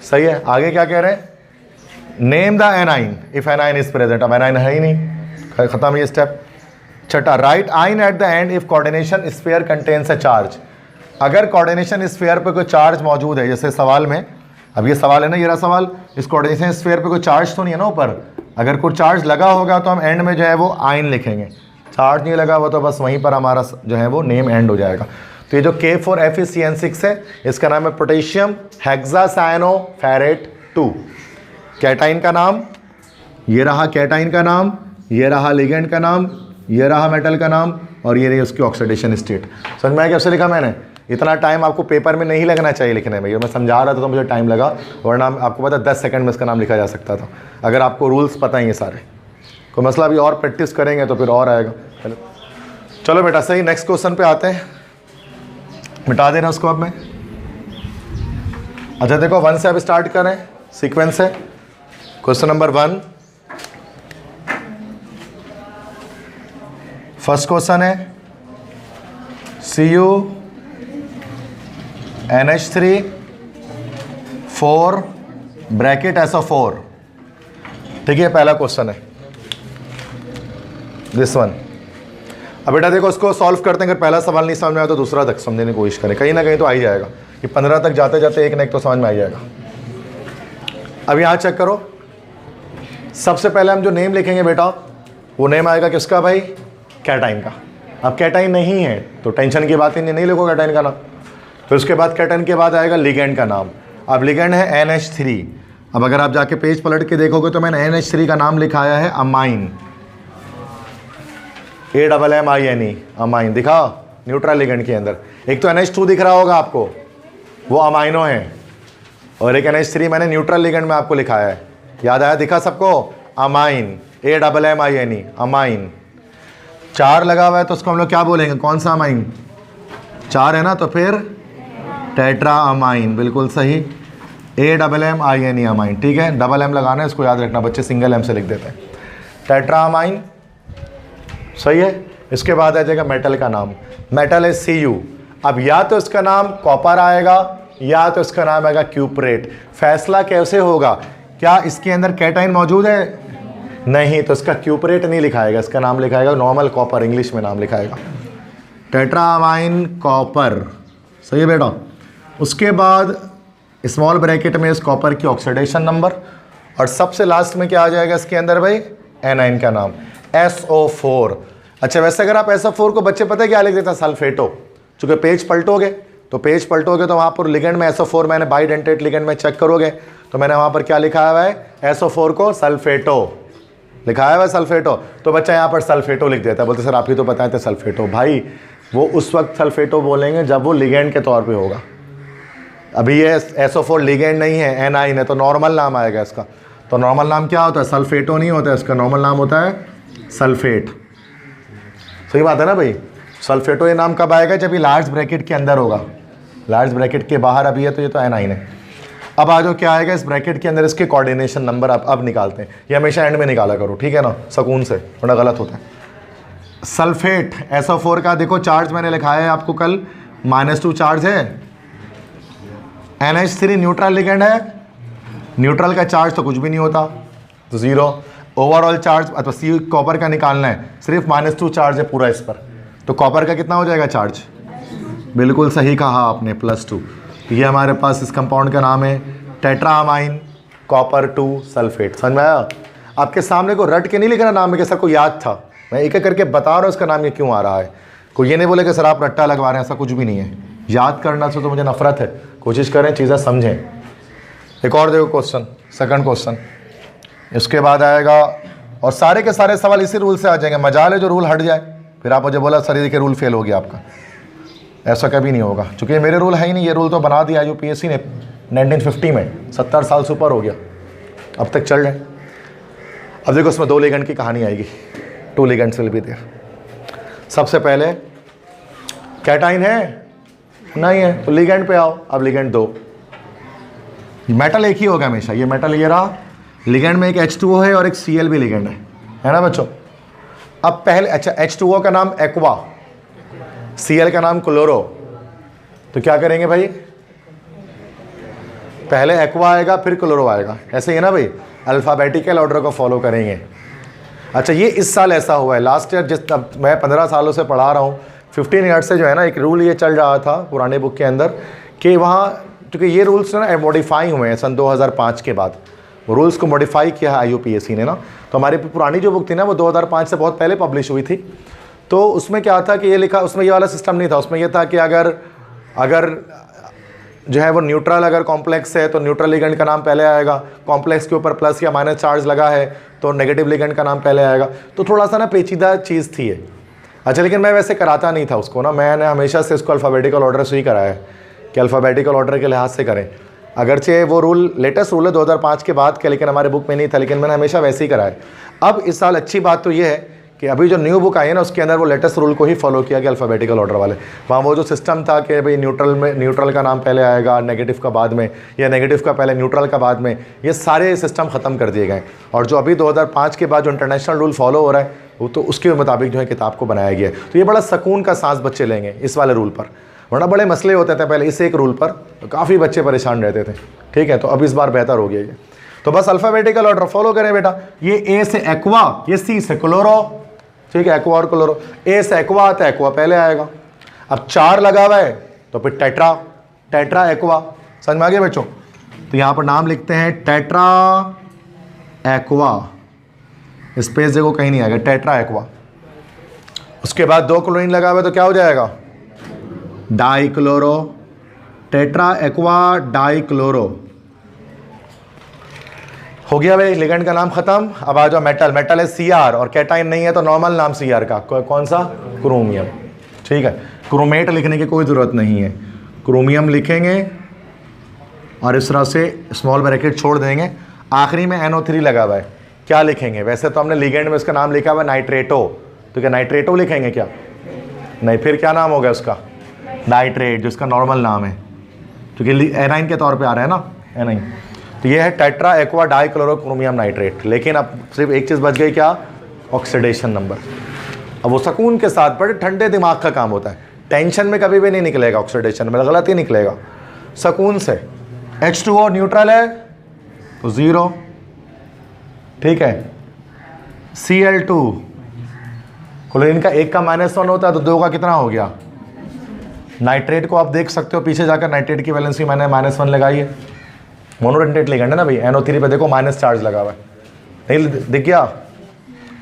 सही है। आगे क्या कह रहे हैं, name the A9 if A9 is present. अब एनाइन है ही नहीं, खत्म ये स्टेप। छठा, राइट आइन at the end if coordination sphere contains a charge. अगर कोऑर्डिनेशन स्फीयर पे कोई चार्ज मौजूद है, जैसे सवाल में, अब ये सवाल है ना, ये रहा सवाल, इस कोऑर्डिनेशन स्फीयर पे कोई चार्ज तो नहीं है ना ऊपर। अगर कोई चार्ज लगा होगा तो हम एंड में जो है वो आइन लिखेंगे, चार्ज नहीं लगा हुआ तो बस वहीं पर हमारा जो है वो नेम एंड हो जाएगा। तो ये जो K4FeCN6 है, इसका नाम है पोटेशियम हेक्सासायनोफेरेट 2। कैटाइन का नाम, ये रहा कैटाइन का नाम, ये रहा लिगेंड का नाम, ये रहा मेटल का नाम, और ये रही उसकी ऑक्सीडेशन स्टेट। समझ में आया कैसे लिखा मैंने। इतना टाइम आपको पेपर में नहीं लगना चाहिए लिखने में, ये मैं समझा रहा था तो मुझे टाइम लगा, वरना आपको पता 10 सेकंड में इसका नाम लिखा जा सकता था, अगर आपको रूल्स पता ही है सारे। कोई मसला, अभी और प्रैक्टिस करेंगे तो फिर और आएगा। चलो बेटा सही, नेक्स्ट क्वेश्चन पे आते हैं। मिटा देना उसको अब मैं। अच्छा देखो 1 से अब स्टार्ट करें, सीक्वेंस है। क्वेश्चन नंबर 1, फर्स्ट क्वेश्चन है CuNH3 4 ब्रैकेट SO4, ठीक है, पहला क्वेश्चन है दिस वन। अब बेटा देखो इसको सॉल्व करते हैं, अगर पहला सवाल नहीं समझ में आया तो दूसरा तक समझने की कोशिश करें, कहीं ना कहीं तो आ ही जाएगा। कि 15 तक जाते जाते एक ना एक तो समझ में आ जाएगा। अब यहाँ चेक करो, सबसे पहले हम जो नेम लिखेंगे बेटा, वो नेम आएगा किसका भाई, कैटाइन का। अब कैटाइन नहीं है तो टेंशन की बात ही नहीं लिखो कैटाइन का नाम। फिर उसके बाद कैटाइन के बाद आएगा लिगेंड का नाम। अब लिगेंड है NH3। अब अगर आप जाके पेज पलट के देखोगे तो मैंने NH3 का नाम लिखाया है अमाइन, AMMINE, अमाइन दिखा, न्यूट्रल लिगेंड के अंदर। एक तो NH2 दिख रहा होगा आपको, वो अमाइनो है, और एक NH3 मैंने न्यूट्रल लिगेंड में आपको लिखाया है, याद आया, दिखा सबको, अमाइन, AMMINE, अमाइन। 4 लगा हुआ है तो उसको हम लोग क्या बोलेंगे, कौन सा अमाइन, 4 है ना, तो फिर टेट्रा अमाइन, बिल्कुल सही, AMMINE अमाइन, ठीक है। डबल M लगाना है, इसको याद रखना, बच्चे सिंगल M से लिख देते हैं। टेट्रा अमाइन, सही है। इसके बाद आ जाएगा मेटल का नाम, मेटल है Cu। अब या तो इसका नाम कॉपर आएगा या तो इसका नाम आएगा क्यूपरेट। फैसला कैसे होगा, क्या इसके अंदर कैटाइन मौजूद है, नहीं, तो इसका क्यूपरेट नहीं लिखाएगा, इसका नाम लिखाएगा नॉर्मल कॉपर, इंग्लिश में नाम लिखाएगा टेट्रामाइन कॉपर, सही है बेटा। उसके बाद स्मॉल ब्रैकेट में इस कॉपर की ऑक्सीडेशन नंबर, और सबसे लास्ट में क्या आ जाएगा इसके अंदर भाई, एनाइन का नाम SO4। अच्छा वैसे अगर आप SO4 को बच्चे पता है क्या लिख देता, सल्फेटो। चूँकि पेज पलटोगे तो वहाँ पर लिगेंड में SO4 मैंने बाइडेंटेट लिगेंड में चेक करोगे तो मैंने वहाँ पर क्या लिखा हुआ है, SO4 को सल्फेटो लिखा हुआ है, सल्फेटो। तो बच्चा यहाँ पर सल्फेटो लिख देता है, बोलते सर आप ही तो बताए थे सल्फेटो। भाई वो उस वक्त सल्फेटो बोलेंगे जब वो लिगेंड के तौर पे होगा। अभी ये SO4 लिगेंड नहीं है, एनाइन है, तो नॉर्मल नाम आएगा इसका। तो नॉर्मल नाम क्या होता है, सल्फेटो नहीं होता है, इसका नॉर्मल नाम होता है सल्फेट। सही बात है ना भाई। सल्फेटो ये नाम कब आएगा, जब ये लार्ज ब्रैकेट के अंदर होगा, लार्ज ब्रैकेट के बाहर अभी है तो ये तो एनाइन है। अब आ जाओ क्या आएगा इस ब्रैकेट के अंदर, इसके कोऑर्डिनेशन नंबर अब निकालते हैं। ये हमेशा एंड में निकाला करो, ठीक है ना, सुकून से, वरना गलत होता है। सल्फेट SO4 का देखो चार्ज मैंने लिखाया है आपको कल, -2 चार्ज है, NH3 न्यूट्रल लिगेंड है, न्यूट्रल का चार्ज तो कुछ भी नहीं होता, तो 0। ओवरऑल चार्ज अथवा सी कॉपर का निकालना है, सिर्फ -2 चार्ज है पूरा इस पर, तो कॉपर का कितना हो जाएगा चार्ज? बिल्कुल सही कहा आपने, +2। ये हमारे पास इस कंपाउंड का नाम है टेट्रामाइन कॉपर 2 सल्फेट। समझ में आया? आपके सामने को रट के नहीं लिखना नाम है कि सर को याद था, मैं एक एक करके बता रहा हूँ इसका नाम ये क्यों आ रहा है। कोई ये नहीं बोले कि सर आप रट्टा लगवा रहे हैं, ऐसा कुछ भी नहीं है। याद करना से तो मुझे नफरत है, कोशिश करें चीज़ें समझें। एक और देखो क्वेश्चन, सेकंड क्वेश्चन, इसके बाद आएगा, और सारे के सारे सवाल इसी रूल से आ जाएंगे। मजाल है जो रूल हट जाए, फिर आप मुझे बोला सर ये के रूल फेल हो गया आपका, ऐसा कभी नहीं होगा, क्योंकि ये मेरे रूल है ही नहीं। ये रूल तो बना दिया यूपीएससी ने 1950 में, 70 साल से ऊपर हो गया, अब तक चल रहे। अब देखो इसमें 2 लिगेंड की कहानी आएगी, 2 लिगेंड्स विल बी देयर। सबसे पहले कैटाइन है नहीं है, तो लिगेंड पे आओ। अब लिगेंड 2, मेटल एक ही होगा हमेशा, ये मेटल ये रहा, लिगेंड में एक H2O है और एक Cl भी लिगेंड है ना बच्चों। अब पहले, अच्छा H2O का नाम एक्वा, Cl का नाम क्लोरो, तो क्या करेंगे भाई? पहले एक्वा आएगा फिर क्लोरो आएगा, ऐसे ही है ना भाई, अल्फ़ाबेटिकल ऑर्डर को फॉलो करेंगे। अच्छा ये इस साल ऐसा हुआ है, लास्ट ईयर जिस मैं 15 सालों से पढ़ा रहा हूँ, 15 ईयर्स से जो है ना एक रूल ये चल रहा था पुराने बुक के अंदर कि वहाँ, क्योंकि ये रूल्स ना मॉडिफाई हुए हैं सन 2005 के बाद, रूल्स को मॉडिफाई किया है IUPAC ने ना। तो हमारी पुरानी जो बुक थी ना वो 2005 से बहुत पहले पब्लिश हुई थी, तो उसमें क्या था कि ये लिखा, उसमें ये वाला सिस्टम नहीं था। उसमें ये था कि अगर जो है वो न्यूट्रल अगर कॉम्प्लेक्स है तो न्यूट्रल लिगेंड का नाम पहले आएगा, कॉम्प्लेक्स के ऊपर प्लस या माइनस चार्ज लगा है तो नेगेटिव लिगेंड का नाम पहले आएगा। तो थोड़ा सा ना पेचीदा चीज़ थी ये। अच्छा लेकिन मैं वैसे कराता नहीं था उसको ना, मैंने हमेशा से इसको अल्फ़ाबेटिकल ऑर्डर से ही कराया है कि अल्फ़ाबेटिकल ऑर्डर के लिहाज से करें। अगरचे वो रूल लेटेस्ट रूल है 2005 के बाद के, लेकिन हमारे बुक में नहीं था, लेकिन मैंने हमेशा वैसे ही कराया। अब इस साल अच्छी बात तो ये है कि अभी जो न्यू बुक आई है ना उसके अंदर वो लेटेस्ट रूल को ही फॉलो किया गया अल्फ़ाबेटिकल ऑर्डर वाले। वहाँ वो जो सिस्टम था कि भाई न्यूट्रल का नाम पहले आएगा, नेगेटिव का बाद में, या नेगेटिव का पहले न्यूट्रल का बाद में, ये सारे सिस्टम ख़त्म कर दिए गए। और जो अभी 2005 के बाद जो इंटरनेशनल रूल फॉलो हो रहा है वो तो उसके मुताबिक जो है किताब को बनाया गया है। तो ये बड़ा सुकून का सांस बच्चे लेंगे इस वाले रूल पर, वरना बड़े मसले होते थे पहले इस एक रूल पर, तो काफ़ी बच्चे परेशान रहते थे। ठीक है, तो अब इस बार बेहतर हो गया ये। तो बस अल्फ़ाबेटिकल ऑर्डर फॉलो करें बेटा। ये ए से एक्वा, ये सी से क्लोरो, ठीक है, एक्वा और क्लोरो। ए से एक्वा तो एक्वा पहले आएगा। अब 4 लगा हुआ है तो फिर टेट्रा एक्वा। समझ में आ गया बच्चों? तो यहाँ पर नाम लिखते हैं टेट्रा एक्वा, स्पेस देखो कहीं नहीं आएगा, टेट्रा एक्वा। उसके बाद 2 क्लोरीन लगा हुआ है तो क्या हो जाएगा? Die chloro, tetra aqua die chloro. हो गया भाई, लिगेंड का नाम खत्म। अब आ जाओ मेटल। मेटल है Cr और कैटाइन नहीं है तो नॉर्मल नाम Cr का कौन सा? क्रोमियम। ठीक है, क्रोमेट लिखने की कोई ज़रूरत नहीं है, क्रोमियम लिखेंगे और इस तरह से स्मॉल ब्रैकेट छोड़ देंगे। आखिरी में NO3 लगा हुआ है, क्या लिखेंगे? वैसे तो हमने लिगेंड में उसका नाम लिखा हुआ है नाइट्रेटो, तो क्या नाइट्रेटो लिखेंगे क्या? नहीं, फिर क्या नाम होगा उसका? नाइट्रेट, जो उसका नॉर्मल नाम है, क्योंकि एनाइन के तौर पे आ रहा है ना, एनाइन। तो ये है टेट्रा एक्वा डाई क्लोरोक्रोमियम नाइट्रेट। लेकिन अब सिर्फ एक चीज़ बच गई, क्या? Oxidation number. अब वो सुकून के साथ बड़े ठंडे दिमाग का काम होता है, टेंशन में कभी भी नहीं निकलेगा, ऑक्सीडेशन में गलत ही निकलेगा, सुकून से। H2O न्यूट्रल है तो 0, ठीक है। Cl2 क्लोरीन का 1 का -1 होता है तो 2 का कितना हो गया? नाइट्रेट को आप देख सकते हो, पीछे जाकर नाइट्रेट की वैलेंसी मैंने -1 लगाई है। मोनोडेंटेट लिगेंड है ना भाई, NO3 पे देखो माइनस चार्ज लगा हुआ है, नहीं दिख गया?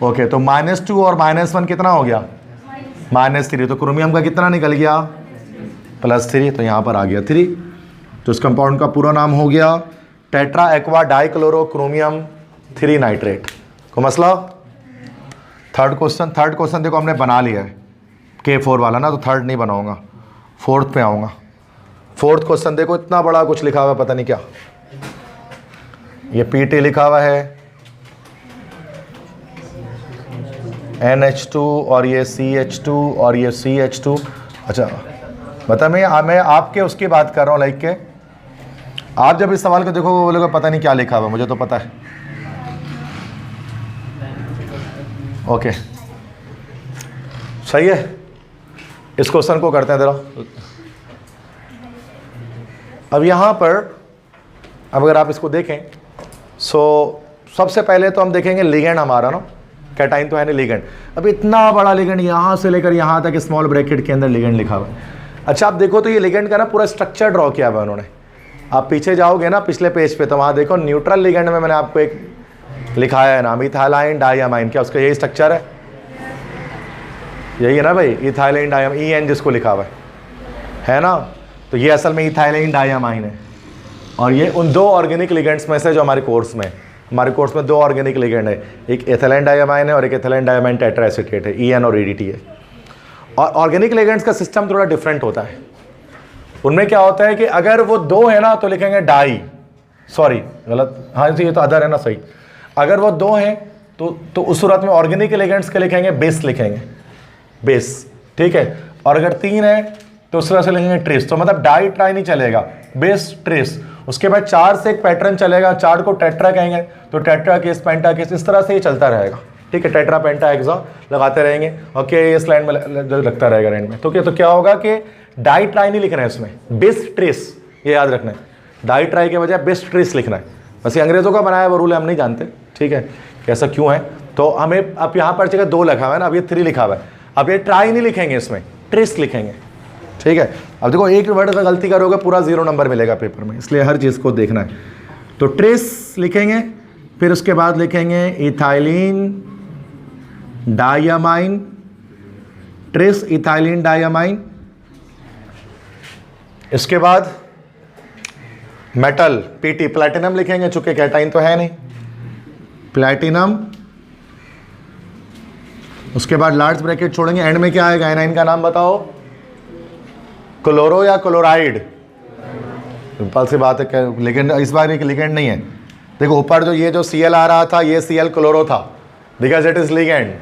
ओके, तो -2 और -1 कितना हो गया? -3। तो क्रोमियम का कितना निकल गया? +3। तो यहाँ पर आ गया 3। तो इस कंपाउंड का पूरा नाम हो गया टेट्रा एक्वा डाई क्लोरोक्रोमियम 3 नाइट्रेट। को मसला? थर्ड क्वेश्चन देखो हमने बना लिया है, K4 वाला ना, तो थर्ड नहीं बनाऊंगा, फोर्थ पे आऊँगा। फोर्थ क्वेश्चन देखो, इतना बड़ा कुछ लिखा हुआ है, पता नहीं क्या। ये PT लिखा हुआ है, NH2 और ये CH2 और ये CH2। अच्छा बता, मैं आपके उसकी बात कर रहा हूँ, लाइक के आप जब इस सवाल को देखो वो बोलोगे पता नहीं क्या लिखा हुआ, मुझे तो पता है। ओके सही है, इस क्वेश्चन को करते हैं जरा। अब यहाँ पर अब अगर आप इसको देखें, सो सबसे पहले तो हम देखेंगे लिगेंड हमारा ना, कैटाइन तो है नहीं, लिगेंड। अब इतना बड़ा लिगेंड यहाँ से लेकर यहाँ तक स्मॉल ब्रैकेट के अंदर लिगेंड लिखा हुआ है। अच्छा आप देखो तो ये लिगेंड का ना पूरा स्ट्रक्चर ड्रॉ किया हुआ है उन्होंने। आप पीछे जाओगे ना पिछले पेज पे, तो वहाँ देखो न्यूट्रल लिगेंड में मैंने आपको एक लिखाया है नाम, इथाइलाइन डाइअमाइन। क्या उसका यही स्ट्रक्चर यही है ना भाई, इथाइलाइन डाइअमाइन, EN जिसको लिखा हुआ है ना। तो ये असल में इथाइलाइन डाइअमाइन है। और ये उन दो ऑर्गेनिक लिगेंड्स में से जो हमारे कोर्स में दो ऑर्गेनिक लिगेंड है, एक एथिलीन डाइअमाइन है और एक एथिलीन डाइअमाइन टेट्राएसीटेट है, EN और EDT है। और ऑर्गेनिक लिगेंड्स का सिस्टम थोड़ा डिफरेंट होता है। उनमें क्या होता है कि अगर वो दो है ना तो लिखेंगे डाई, सॉरी गलत, हाँ ये तो अदर है ना, सही। अगर वो दो हैं तो उस सूरत में ऑर्गेनिक लिगेंड्स के लिखेंगे बेस, लिखेंगे बेस, ठीक है। और अगर तीन है तो उस तरह से लिखेंगे ट्रेस। तो मतलब डाई ट्राई नहीं चलेगा, बेस ट्रेस। उसके बाद चार से एक पैटर्न चलेगा, चार को टेट्रा कहेंगे, तो टेट्रा केस, पेंटा केस, इस तरह से ये चलता रहेगा, ठीक है। टेट्रा पेंटा हेक्सा लगाते रहेंगे, ओके, ये स्लाइड में लगता रहेगा रेंड में। तो क्या होगा कि डाई ट्राई नहीं लिखना है इसमें, बेस ट्रेस, ये याद रखना है। डाई ट्राई के बजाय बेस ट्रेस लिखना है। बस ये अंग्रेजों का बनाया वो रूल है, हम नहीं जानते, ठीक है, ऐसा क्यों है। तो हमें अब यहाँ पर जगह दो लिखा हुआ है ना, अब ये 3 लिखा हुआ है। अब ये ट्राई नहीं लिखेंगे, इसमें ट्रेस लिखेंगे, ठीक है। अब देखो एक वर्ड का गलती करोगे पूरा 0 नंबर मिलेगा पेपर में, इसलिए हर चीज़ को देखना है। तो ट्रेस लिखेंगे, फिर उसके बाद लिखेंगे ethylene diamine, trace ethylene diamine. इसके बाद मेटल PT, प्लैटिनम लिखेंगे, चूंकि कैटाइन तो है नहीं, प्लैटिनम। उसके बाद लार्ज ब्रैकेट छोड़ेंगे, एंड में क्या आएगा, एनाइन का नाम बताओ, क्लोरो या क्लोराइड। सिंपल सी बात है, लेकिन इस बार एक लिगेंड नहीं है। देखो ऊपर जो ये जो Cl आ रहा था, ये Cl क्लोरो था, बिकॉज इट इज लिगेंड।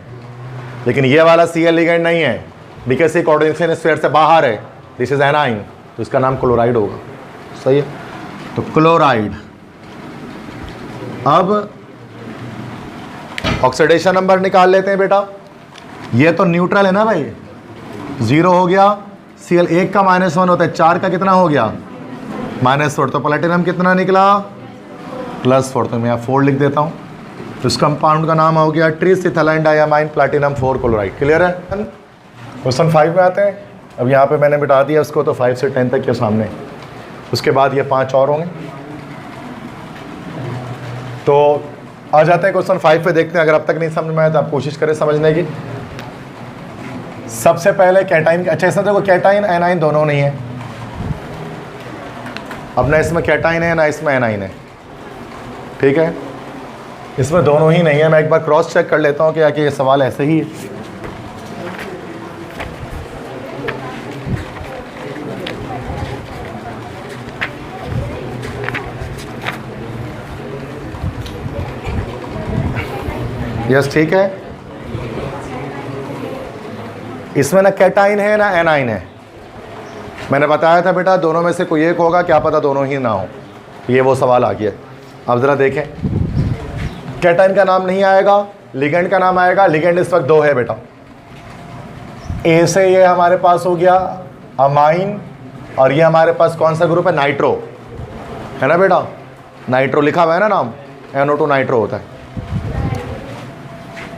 लेकिन ये वाला Cl लिगेंड नहीं है, बिकॉज ये कोऑर्डिनेशन स्फीयर से बाहर है, दिस इज एनाइन, तो इसका नाम क्लोराइड होगा, सही है। तो क्लोराइड। अब ऑक्सीडेशन नंबर निकाल लेते हैं बेटा। ये तो न्यूट्रल है ना भाई, 0 हो गया। Cl 1 का -1 होता है, 4 का कितना हो गया, -4। तो प्लैटिनम कितना निकला, +4। तो मैं यहाँ 4 लिख देता हूँ। तो इस कंपाउंड का नाम हो गया tris ethylene diamine platinum 4 chloride. Clear है। क्वेश्चन 5 में आते हैं। अब यहाँ पे मैंने बिठा दिया इसको, तो 5 से 10 तक के सामने। उसके बाद ये 5 और होंगे। तो आ जाते हैं क्वेश्चन 5 पे, देखते हैं। अगर अब तक नहीं समझ में आया तो आप कोशिश करें समझने की। सबसे पहले कैटाइन, अच्छा ऐसा देखो, कैटाइन एनाइन दोनों नहीं है। अब ना इसमें कैटाइन है ना इसमें एनाइन है, ठीक है, इसमें दोनों ही नहीं है। मैं एक बार क्रॉस चेक कर लेता हूँ कि ये सवाल ऐसे ही है। यस, ठीक है। इसमें ना कैटाइन है ना एनाइन है। मैंने बताया था बेटा दोनों में से कोई एक होगा, क्या पता दोनों ही ना हो। ये वो सवाल आ गया। अब ज़रा देखें, कैटाइन का नाम नहीं आएगा, लिगेंड का नाम आएगा। लिगेंड इस वक्त 2 है बेटा। ए से ये हमारे पास हो गया अमाइन, और ये हमारे पास कौन सा ग्रुप है, नाइट्रो, है ना बेटा। नाइट्रो लिखा हुआ है ना नाम, NO2 नाइट्रो होता है।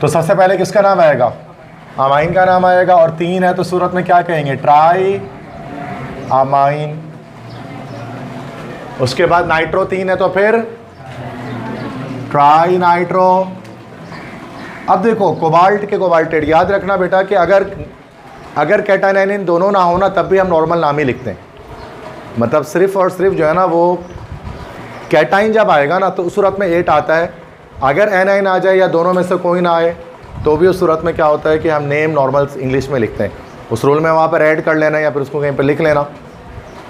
तो सबसे पहले किसका नाम आएगा, अमाइन का नाम आएगा। और 3 है तो सूरत में क्या कहेंगे, ट्राई अमाइन। उसके बाद नाइट्रो 3 है तो फिर ट्राई नाइट्रो। अब देखो कोबाल्ट के कोबाल्टेट, याद रखना बेटा कि अगर कैटाइन एनाइन दोनों ना हो ना, तब भी हम नॉर्मल नाम ही लिखते हैं। मतलब सिर्फ और सिर्फ जो है ना, वो कैटाइन जब आएगा ना तो उस सूरत में 8 आता है। अगर एनाइन आ जाए या दोनों में से कोई ना आए तो भी उस सूरत में क्या होता है कि हम नेम नॉर्मल इंग्लिश में लिखते हैं। उस रूल में वहाँ पर ऐड कर लेना या फिर उसको कहीं पर लिख लेना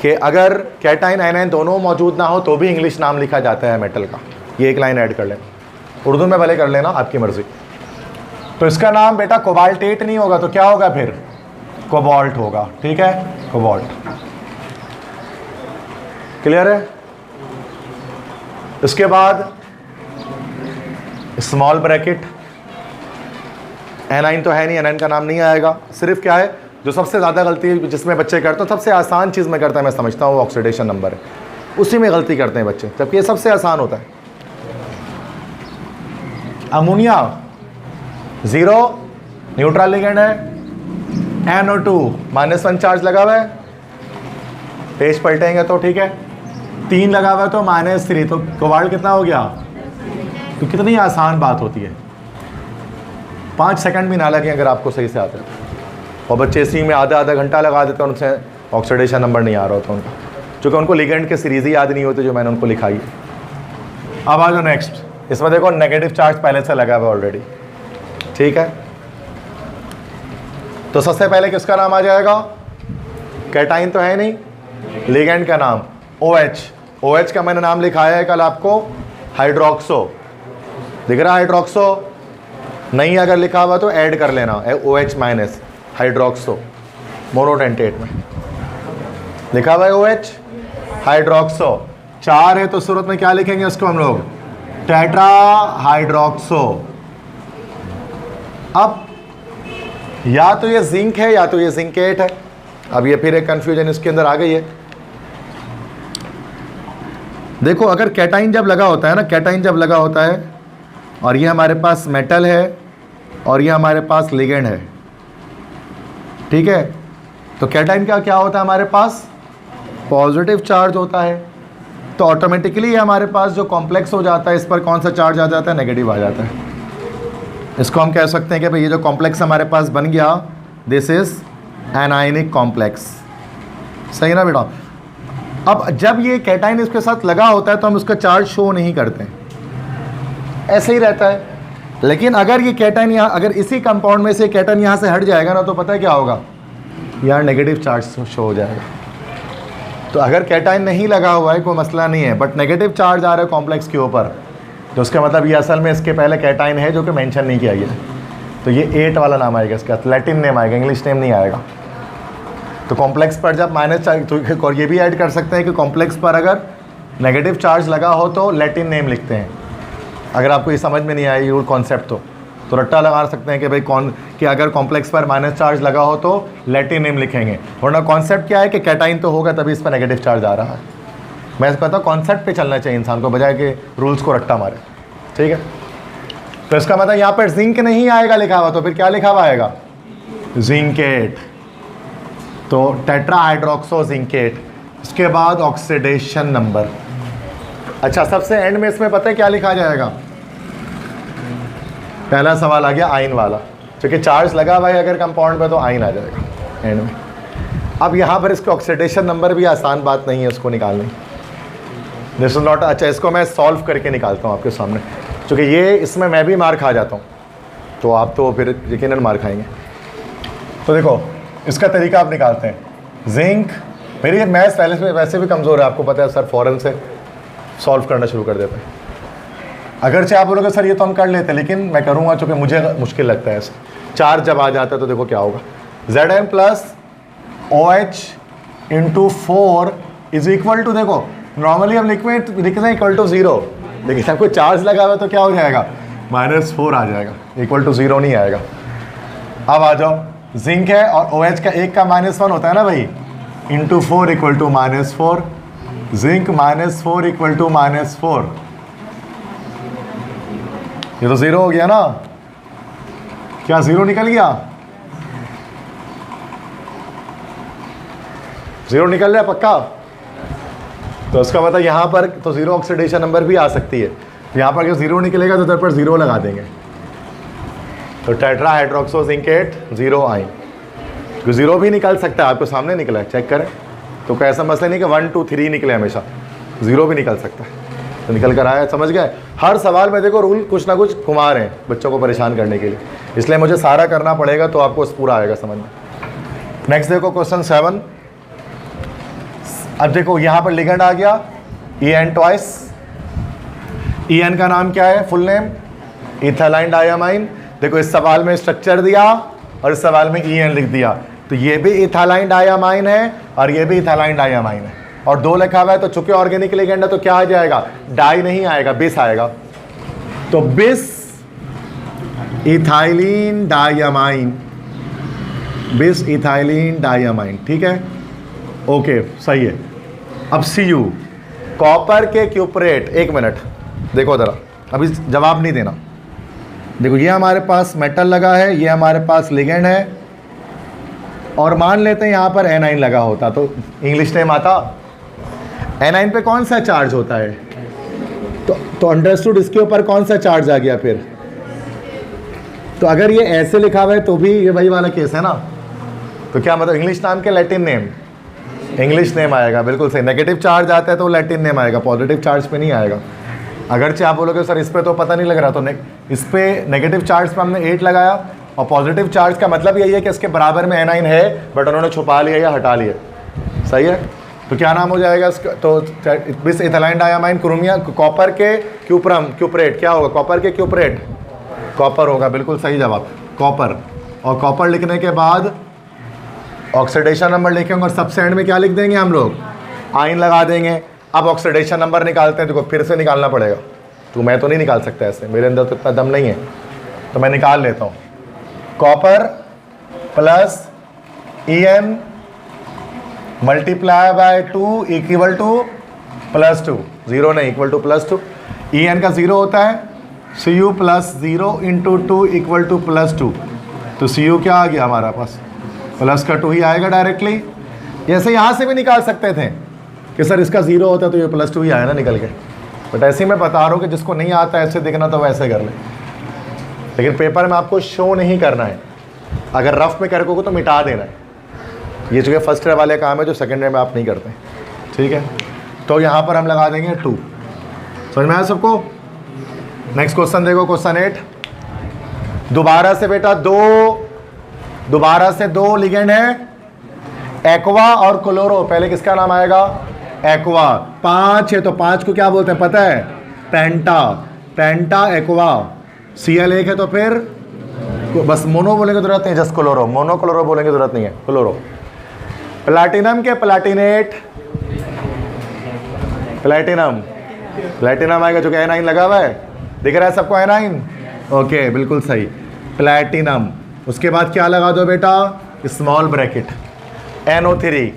कि अगर कैटाइन एनाइन दोनों मौजूद ना हो तो भी इंग्लिश नाम लिखा जाता है मेटल का। ये एक लाइन ऐड कर लेना, उर्दू में भले कर लेना, आपकी मर्ज़ी। तो इसका नाम बेटा कोबाल्टेट नहीं होगा तो क्या होगा, फिर कोबाल्ट होगा, ठीक है, कोबाल्ट। क्लियर है। इसके बाद स्मॉल ब्रैकेट, एनाइन तो है नहीं, एनाइन का नाम नहीं आएगा। सिर्फ क्या है जो सबसे ज़्यादा गलती जिसमें बच्चे करते हैं, सबसे आसान चीज़ में करता है मैं समझता हूँ, वो ऑक्सीडेशन नंबर है। उसी में गलती करते हैं बच्चे, जबकि ये सबसे आसान होता है। अमोनिया 0 न्यूट्रल लिगेंड है, NO2 -1 चार्ज लगा हुआ है, पेज पलटेंगे तो ठीक है, 3 लगा हुआ है तो -3, तो कोबाल्ट कितना हो गया? तो कितनी आसान बात होती है, 5 सेकंड भी ना लगे अगर आपको सही से आते हैं। और बच्चे इसी में आधा घंटा लगा देते हैं, उनसे ऑक्सीडेशन नंबर नहीं आ रहा होता उनका, क्योंकि उनको लिगेंड के सीरीज ही याद नहीं होती जो मैंने उनको लिखाई है। अब आ जाओ नेक्स्ट, इसमें देखो नेगेटिव चार्ज पहले से लगा हुआ ऑलरेडी, ठीक है। तो सबसे पहले किसका नाम आ जाएगा? कैटाइन तो है नहीं, लिगेंड का नाम OH। OH का मैंने नाम लिखाया है कल आपको, हाइड्रोक्सो, दिख रहा है हाइड्रोक्सो? नहीं अगर लिखा हुआ तो ऐड कर लेना, OH- हाइड्रोक्सो, मोनोटेंटेट में लिखा हुआ है OH, हाइड्रोक्सो। 4 है तो सूरत में क्या लिखेंगे उसको हम लोग? Tetra hydroxo. अब या तो ये जिंक है या तो ये जिंकेट है। अब ये फिर एक कंफ्यूजन इसके अंदर आ गई है। देखो अगर कैटाइन जब लगा होता है ना, कैटाइन जब लगा होता है और ये हमारे पास मेटल है और ये हमारे पास लिगेंड है, ठीक है, तो कैटाइन का क्या होता है हमारे पास? पॉजिटिव चार्ज होता है, तो ऑटोमेटिकली ये हमारे पास जो कॉम्प्लेक्स हो जाता है, इस पर कौन सा चार्ज आ जाता है? नेगेटिव आ जाता है। इसको हम कह सकते हैं कि भाई ये जो कॉम्प्लेक्स हमारे पास बन गया, दिस इज एनायनिक कॉम्प्लेक्स, सही ना बेटा? अब जब ये कैटाइन इसके साथ लगा होता है तो हम उसका चार्ज शो नहीं करते, ऐसे ही रहता है। लेकिन अगर ये कैटाइन यहाँ, अगर इसी कंपाउंड में से कैटाइन यहाँ से हट जाएगा ना, तो पता है क्या होगा? यहाँ नेगेटिव चार्ज शो हो जाएगा। तो अगर कैटाइन नहीं लगा हुआ है कोई मसला नहीं है, बट नेगेटिव चार्ज आ रहा है कॉम्प्लेक्स के ऊपर, तो उसका मतलब ये असल में इसके पहले कैटाइन है जो कि मेंशन नहीं किया गया, तो ये 8 वाला नाम आएगा इसका, लैटिन नेम आएगा, इंग्लिश नेम नहीं आएगा। तो कॉम्प्लेक्स पर जब -चार्ज, तो ये भी ऐड कर सकते हैं कि कॉम्प्लेक्स पर अगर नेगेटिव चार्ज लगा हो तो लैटिन नेम लिखते हैं। अगर आपको ये समझ में नहीं आया ये कॉन्सेप्ट तो रट्टा लगा सकते हैं कि भाई कि अगर कॉम्प्लेक्स पर -चार्ज लगा हो तो लैटिन नेम लिखेंगे, वरना कॉन्सेप्ट क्या है कि कैटाइन तो होगा तभी इस पर नेगेटिव चार्ज आ रहा है। मैं कहता हूँ कॉन्सेप्ट पे चलना चाहिए इंसान को, बजाय कि रूल्स को रट्टा मारे, ठीक है। तो इसका मतलब यहाँ पर जिंक नहीं आएगा लिखा हुआ, तो फिर क्या लिखा हुआ आएगा? जिंकेट। तो टेट्रा हाइड्रोक्सो जिंकेट। इसके बाद ऑक्सीडेशन नंबर। अच्छा, सबसे एंड में इसमें पता है क्या लिखा जाएगा? पहला सवाल आ गया आयन वाला, क्योंकि चार्ज लगा हुआ है अगर कंपाउंड पे तो आयन आ जाएगा एंड में। अब यहाँ पर इसके ऑक्सीडेशन नंबर भी आसान बात नहीं है उसको निकालनी, दिस इज नॉट। अच्छा, इसको मैं सॉल्व करके निकालता हूँ आपके सामने, क्योंकि ये इसमें मैं भी मार खा जाता हूँ, तो आप तो फिर यकीनन मार खाएंगे। तो देखो इसका तरीका आप निकालते हैं। जिंक, मेरी ये मैथ्स पहले से वैसे भी कमज़ोर है, आपको पता है सर, फ़ौरन से सॉल्व करना शुरू कर देते हैं। अगरचे आप बोलोगे सर ये तो हम कर लेते हैं, लेकिन मैं करूँगा चूँकि मुझे मुश्किल लगता है ऐसा। चार्ज जब आ जाता है तो देखो क्या होगा, Zn plus OH into 4 is equal to, देखो नॉर्मली हम लिखते हैं इक्वल टू 0, लेकिन आपको चार्ज लगा हुआ तो क्या हो जाएगा? -4 आ जाएगा, इक्वल टू 0 नहीं आएगा। अब आ जाओ, जिंक है और OH का एक का -1 होता है ना भाई, into 4 equal to -4, zinc -4 equal to -4, ये तो 0 हो गया ना? क्या 0 निकल गया? 0 निकल रहा है पक्का? तो उसका मतलब यहाँ पर तो 0 ऑक्सीडेशन नंबर भी आ सकती है। यहाँ पर अगर 0 निकलेगा तो इधर पर 0 लगा देंगे, तो टेट्रा हाइड्रोक्सो जिंकेट 0 आयन। 0 भी निकल सकता है, आपको सामने निकला है, चेक करें। तो कैसा मसला नहीं कि 1 2 3 निकले, हमेशा 0 भी निकल सकता है। तो निकल कर आया, समझ गए? हर सवाल में देखो रूल कुछ ना कुछ घुमा रहे हैं बच्चों को परेशान करने के लिए, इसलिए मुझे सारा करना पड़ेगा, तो आपको पूरा आएगा समझ में। नेक्स्ट देखो क्वेश्चन 7। अब देखो यहाँ पर लिगेंड आ गया EN ट्वाइस। EN का नाम क्या है फुल नेम? इथाइलाइन डायमाइन। देखो इस सवाल में स्ट्रक्चर दिया और इस सवाल में EN लिख दिया, तो ये भी इथाइलाइन डायमाइन है और ये भी इथाइलाइन डायमाइन है, और 2 लिखा हुआ है, तो चूंकि ऑर्गेनिक लिगेंड है तो क्या आ जाएगा? डाई नहीं आएगा, बिस आएगा। तो बिस इथाइलिन डायमाइन, बिस इथाइलिन डायमाइन, ठीक है, ओके सही है। अब Cu, कॉपर के क्यूपरेट, एक मिनट देखो ज़रा, अभी जवाब नहीं देना। देखो ये हमारे पास मेटल लगा है, ये हमारे पास लिगेंड है, और मान लेते हैं यहाँ पर एनाइन लगा होता तो इंग्लिश नेम आता। एनाइन पे कौन सा चार्ज होता है? तो अंडरस्टूड इसके ऊपर कौन सा चार्ज आ गया फिर? तो अगर ये ऐसे लिखा हुआ है तो भी ये वही वाला केस है ना। तो क्या मतलब इंग्लिश नाम के लैटिन नेम, इंग्लिश नेम आएगा, बिल्कुल सही। नेगेटिव चार्ज आता है तो लैटिन नेम आएगा, पॉजिटिव चार्ज पे नहीं आएगा। अगरचे आप बोलोगे सर इस पे तो पता नहीं लग रहा, तो इस पे नेगेटिव चार्ज पे हमने 8 लगाया, और पॉजिटिव चार्ज का मतलब यही है कि इसके बराबर में एनाइन है, बट उन्होंने छुपा लिया या हटा लिया। सही है, तो क्या नाम हो जाएगा इसका? तो बिस इथाइल डायमाइन क्रोमियम, कॉपर के क्यूपरेट क्या होगा? कॉपर के क्यूपरेट कॉपर होगा, बिल्कुल सही जवाब, कॉपर। और कॉपर लिखने के बाद ऑक्सीडेशन नंबर लिखेंगे, और सबसे एंड में क्या लिख देंगे हम लोग? आयन लगा देंगे। अब ऑक्सीडेशन नंबर निकालते हैं, देखो फिर से निकालना पड़ेगा, तो मैं तो नहीं निकाल सकता ऐसे, मेरे अंदर तो इतना दम नहीं है, तो मैं निकाल लेता हूँ। Copper plus EN multiply by 2 equal to +2, 0 नहीं, इक्वल टू +2। EN का 0 होता है, Cu plus 0 into 2 equal to +2, तो Cu क्या आ गया हमारा पास? प्लस का 2 ही आएगा डायरेक्टली। जैसे यहाँ से भी निकाल सकते थे कि सर इसका 0 होता तो ये +2 ही आया ना निकल के, बट ऐसे ही मैं बता रहा हूँ कि जिसको नहीं आता ऐसे देखना तो वैसे कर ले, लेकिन पेपर में आपको शो नहीं करना है। अगर रफ में करके तो मिटा देना है। ये जो फर्स्ट ईयर वाले काम है जो सेकेंड ईयर में आप नहीं करते, ठीक है। तो यहाँ पर हम लगा देंगे 2। समझ में आया सबको? नेक्स्ट क्वेश्चन देखो, क्वेश्चन 8। दोबारा से बेटा दोबारा से 2 लिगेंड है, एक्वा और क्लोरो। पहले किसका नाम आएगा? एक्वा। 5 है तो 5 को क्या बोलते हैं पता है? पेंटा एक्वा। Cl 1 है तो फिर बस मोनो बोलेंगे जरूरत नहीं, जस्ट क्लोरो, मोनो क्लोरो बोलेंगे जरूरत नहीं है, क्लोरो। प्लैटिनम के प्लैटिनेट, प्लैटिनम आएगा जो कि एनाइन लगा हुआ है, दिख रहा है सबको एनाइन? ओके, बिल्कुल सही, प्लैटिनम। उसके बाद क्या लगा दो बेटा? Small bracket NO3।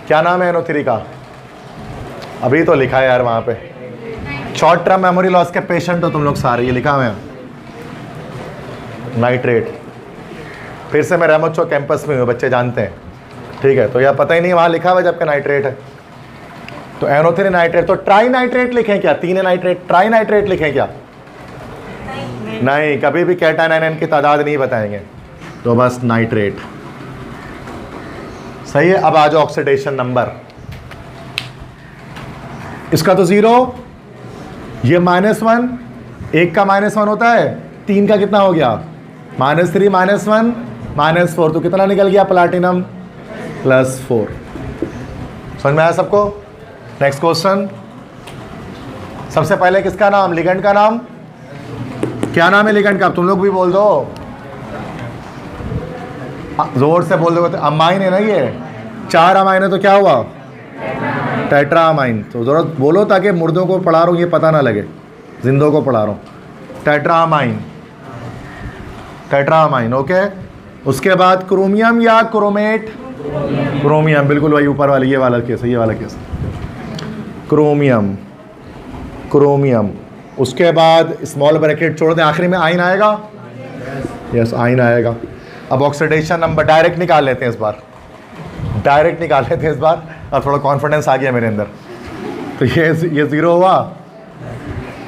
क्या नाम है NO3 का? अभी तो लिखा है यार वहाँ पे। शॉर्ट टर्म मेमोरी लॉस के पेशेंट हो तुम लोग सारे, ये लिखा हुआ है नाइट्रेट। फिर से मैं रहमतचौक कैंपस में हूँ, बच्चे जानते हैं, ठीक है। तो यह पता ही नहीं वहाँ लिखा हुआ है जबकि नाइट्रेट है। तो NO3 नाइट्रेट, तो ट्राई नाइट्रेट लिखें क्या? 3 नाइट्रेट, ट्राई नाइट्रेट लिखें क्या? नहीं, कभी भी कैटायन आयन की तादाद नहीं बताएंगे, तो बस नाइट्रेट। सही है। अब आ जाओ ऑक्सीडेशन नंबर। इसका तो 0, ये -1, 1 का -1 होता है, 3 का कितना हो गया? -3 -1 -4, तो कितना निकल गया? प्लैटिनम +4। समझ में आया सबको? Next question. सबसे पहले किसका नाम? लिगेंड का नाम क्या नाम है? लिगेंड का तुम लोग भी बोल दो, जोर से बोल दो। अमाइन है ना, ये 4 अमाइन है तो क्या हुआ? Tetra amine. तो जरूरत बोलो ताकि मुर्दों को पढ़ा रहा हूँ ये पता ना लगे, जिंदों को पढ़ा रहा हूँ। Tetra amine, okay. उसके बाद क्रोमियम या क्रोमेट? क्रोमियम, बिल्कुल वही ऊपर वाली, ये वाला केस है, ये वाला केस, क्रोमियम। उसके बाद स्मॉल ब्रैकेट छोड़ दें, आखिरी में आयन आएगा। यस, आयन आएगा। अब ऑक्सीडेशन नंबर डायरेक्ट निकाल लेते हैं इस बार, अब थोड़ा कॉन्फिडेंस आ गया मेरे अंदर। तो ये 0 हुआ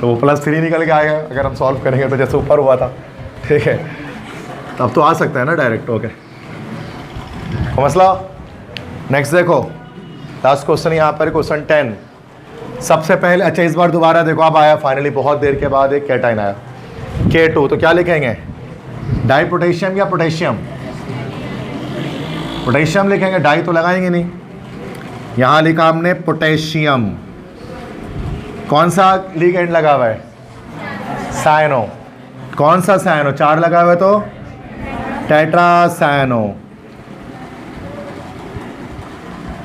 तो वो +3 निकल के आएगा अगर हम सॉल्व करेंगे तो, जैसे ऊपर हुआ था, ठीक है। अब तो आ सकता है ना डायरेक्ट, ओके। मसला नेक्स्ट देखो, लास्ट क्वेश्चन यहाँ पर, क्वेश्चन 10। सबसे पहले, अच्छा इस बार दोबारा देखो, अब आया फाइनली बहुत देर के बाद एक कैटायन आया, K2। तो क्या लिखेंगे? डाई पोटेशियम या पोटेशियम? पोटेशियम लिखेंगे, डाई तो लगाएंगे नहीं। यहाँ लिखा हमने पोटेशियम। कौन सा लिगेंड लगा हुआ है? साइनो। कौन सा साइनो? 4 लगा हुआ है तो टेट्रासाइनो।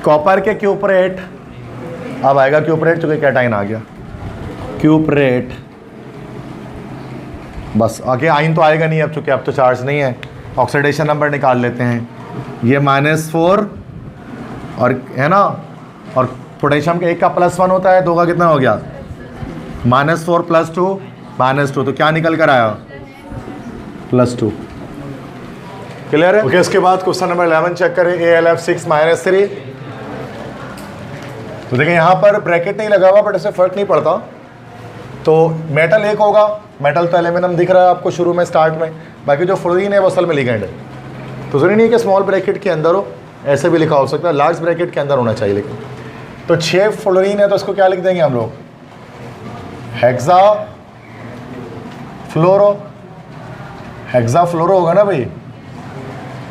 कॉपर के क्यूपरेट, अब आएगा क्यूपरेट, चूंकि कैटायन आ गया क्यूपरेट, बस आगे आयन तो आएगा नहीं अब, चूंकि अब तो चार्ज नहीं है। ऑक्सीडेशन नंबर निकाल लेते हैं, ये -4 और है ना, और पोटेशियम के 1 का +1 होता है, 2 का कितना हो गया -4 + 2 -2, तो क्या निकल कर आया +2। क्लियर है? ओके, इसके बाद क्वेश्चन नंबर 11 चेक करें। AlF6 -3। तो देखिए यहाँ पर ब्रैकेट नहीं लगा हुआ बट इससे फर्क नहीं पड़ता। तो मेटल 1 होगा, मेटल तो एल्यूमिनियम दिख रहा है आपको शुरू में स्टार्ट में, बाकी जो फ्लोरीन है वो असल में लिगेंड है। तो जरूरी नहीं है कि स्मॉल ब्रैकेट के अंदर हो, ऐसे भी लिखा हो सकता है, लार्ज ब्रैकेट के अंदर होना चाहिए। लेकिन तो 6 फ्लोरीन है तो इसको क्या लिख देंगे हम लोग, हेक्सा फ्लोरो। हेक्सा फ्लोरो होगा ना भाई,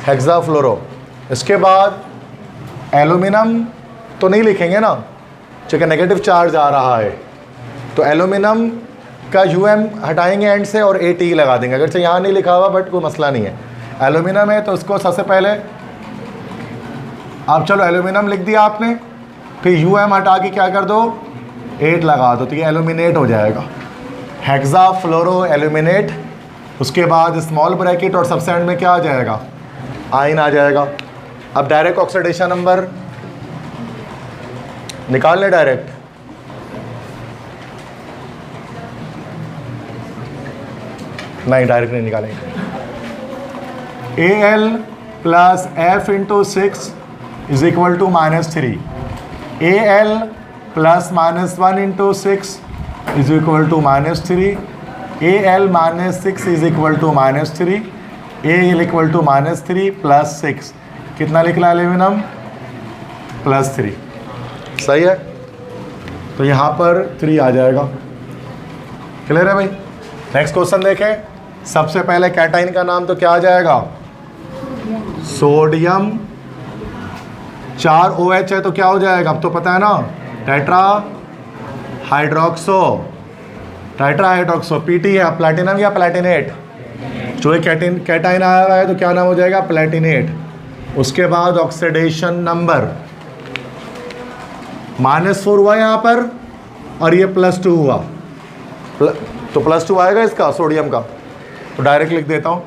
हेक्सा फ्लोरो। इसके बाद एल्यूमिनियम तो नहीं लिखेंगे ना, क्योंकि नेगेटिव चार्ज आ रहा है, तो एल्यूमिनियम का UM हटाएंगे एंड से और AT लगा देंगे। अगर से यहाँ नहीं लिखा हुआ बट कोई मसला नहीं है, एल्यूमिनियम है तो उसको सबसे पहले आप चलो एल्यूमिनियम लिख दिया आपने, फिर UM हटा के क्या कर दो 8 लगा दो, तो ये एल्यूमिनेट हो जाएगा, हेक्सा फ्लोरो एल्यूमिनेट। उसके बाद स्मॉल ब्रैकेट और सबसे एंड में क्या आ जाएगा, आयन आ जाएगा। अब डायरेक्ट ऑक्सीडेशन नंबर निकाल ले, डायरेक्ट नहीं, डायरेक्ट नहीं निकालेंगे। Al + F × 6 = -3। Al + -1 × 6 = -3। Al - 6 = -3। Al -3 + 6 कितना निकला एल्यूमिनियम +3। सही है, तो यहाँ पर 3 आ जाएगा। क्लियर है भाई? नेक्स्ट क्वेश्चन देखें। सबसे पहले कैटाइन का नाम तो क्या आ जाएगा, सोडियम। 4 OH है तो क्या हो जाएगा, अब तो पता है ना, टेट्रा हाइड्रोक्सो। PT है, प्लैटिनम या प्लैटिनेट, जो कैटाइन आया हुआ है तो क्या नाम हो जाएगा, प्लैटिनेट। उसके बाद ऑक्सीडेशन नंबर -4 हुआ यहाँ पर और ये +2 हुआ, तो +2 आएगा इसका सोडियम का, तो डायरेक्ट लिख देता हूँ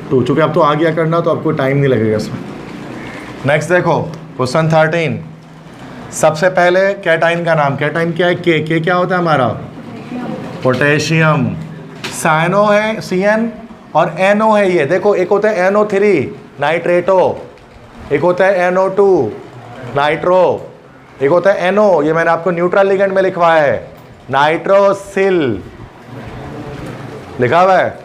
2, चूँकि अब तो आ गया करना तो आपको टाइम नहीं लगेगा इसमें। नेक्स्ट देखो क्वेश्चन 13। सबसे पहले कैटाइन का नाम, कैटाइन क्या है, के क्या होता है हमारा, पोटेशियम। साइनो है CN और NO है ये, देखो एक होता है NO3 नाइट्रेटो, एक होता है NO2 नाइट्रो, एक होता है NO, ये मैंने आपको न्यूट्रल लिगेंड में लिखवाया है, नाइट्रोसिल लिखा हुआ है,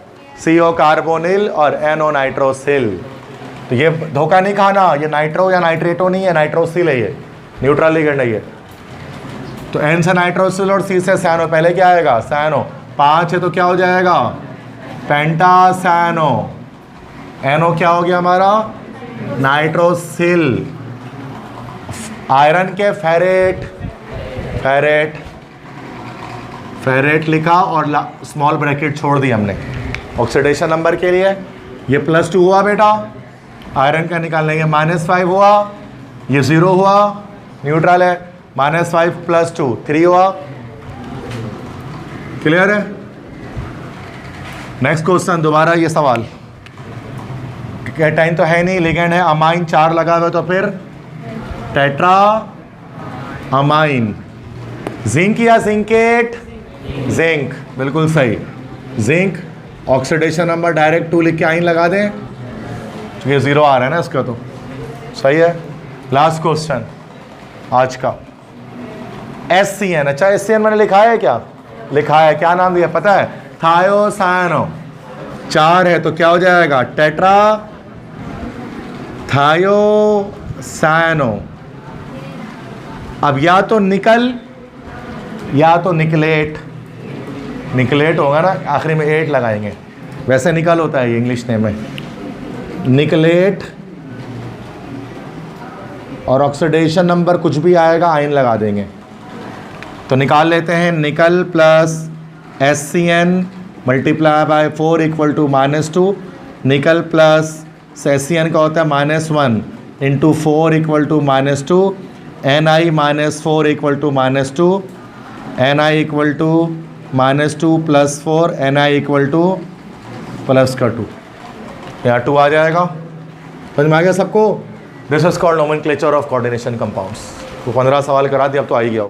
CO कार्बोनिल और NO नाइट्रोसिल। तो ये धोखा नहीं खाना, ये नाइट्रो या नाइट्रेटो नहीं है, नाइट्रोसिल है, ये न्यूट्रल लिगेंड है ये। तो N से नाइट्रोसिल और C से सैनो, पहले क्या आएगा सैनो। 5 है तो क्या हो जाएगा पेंटासैनो। NO क्या हो गया हमारा नाइट्रोसिल। आयरन के फेरेट लिखा और स्मॉल ब्रैकेट छोड़ दी हमने ऑक्सीडेशन नंबर के लिए। ये +2 हुआ बेटा, आयरन का निकालेंगे, -5 हुआ, ये 0 हुआ, न्यूट्रल है, -5 + 2 3 हुआ। क्लियर है? नेक्स्ट क्वेश्चन, दोबारा ये सवाल, कैटाइन तो है नहीं, लिगेंड है, अमाइन 4 लगा हुआ तो फिर टेट्रा अमाइन। जिंक या जिंकेट, जिंक, बिल्कुल सही, जिंक। ऑक्सीडेशन नंबर डायरेक्ट 2 लिख के आइन लगा दें, ये 0 आ रहा है ना इसका, तो सही है। लास्ट क्वेश्चन आज का, SCN। अच्छा SCN मैंने लिखा है क्या, लिखा है, क्या नाम दिया पता है, थायोसायनो। 4 है तो क्या हो जाएगा टेट्रा थायोसायनो। अब या तो निकल या तो निकलेट, निकलेट होगा ना, आखिरी में 8 लगाएंगे, वैसे निकल होता है ये इंग्लिश नेम में, निकलेट। और ऑक्सीडेशन नंबर कुछ भी आएगा आइन लगा देंगे। तो निकाल लेते हैं, nickel plus SCN multiply by 4 = -2। Nickel plus SCN का होता है -1 × 4 = -2। Ni -4 = -2। Ni = -2 + 4, Ni = +2। यहाँ 2 आ जाएगा, समझ में आ गया सबको। This is called nomenclature of coordination compounds. तो 15 सवाल करा दिए, अब तो आ ही गया।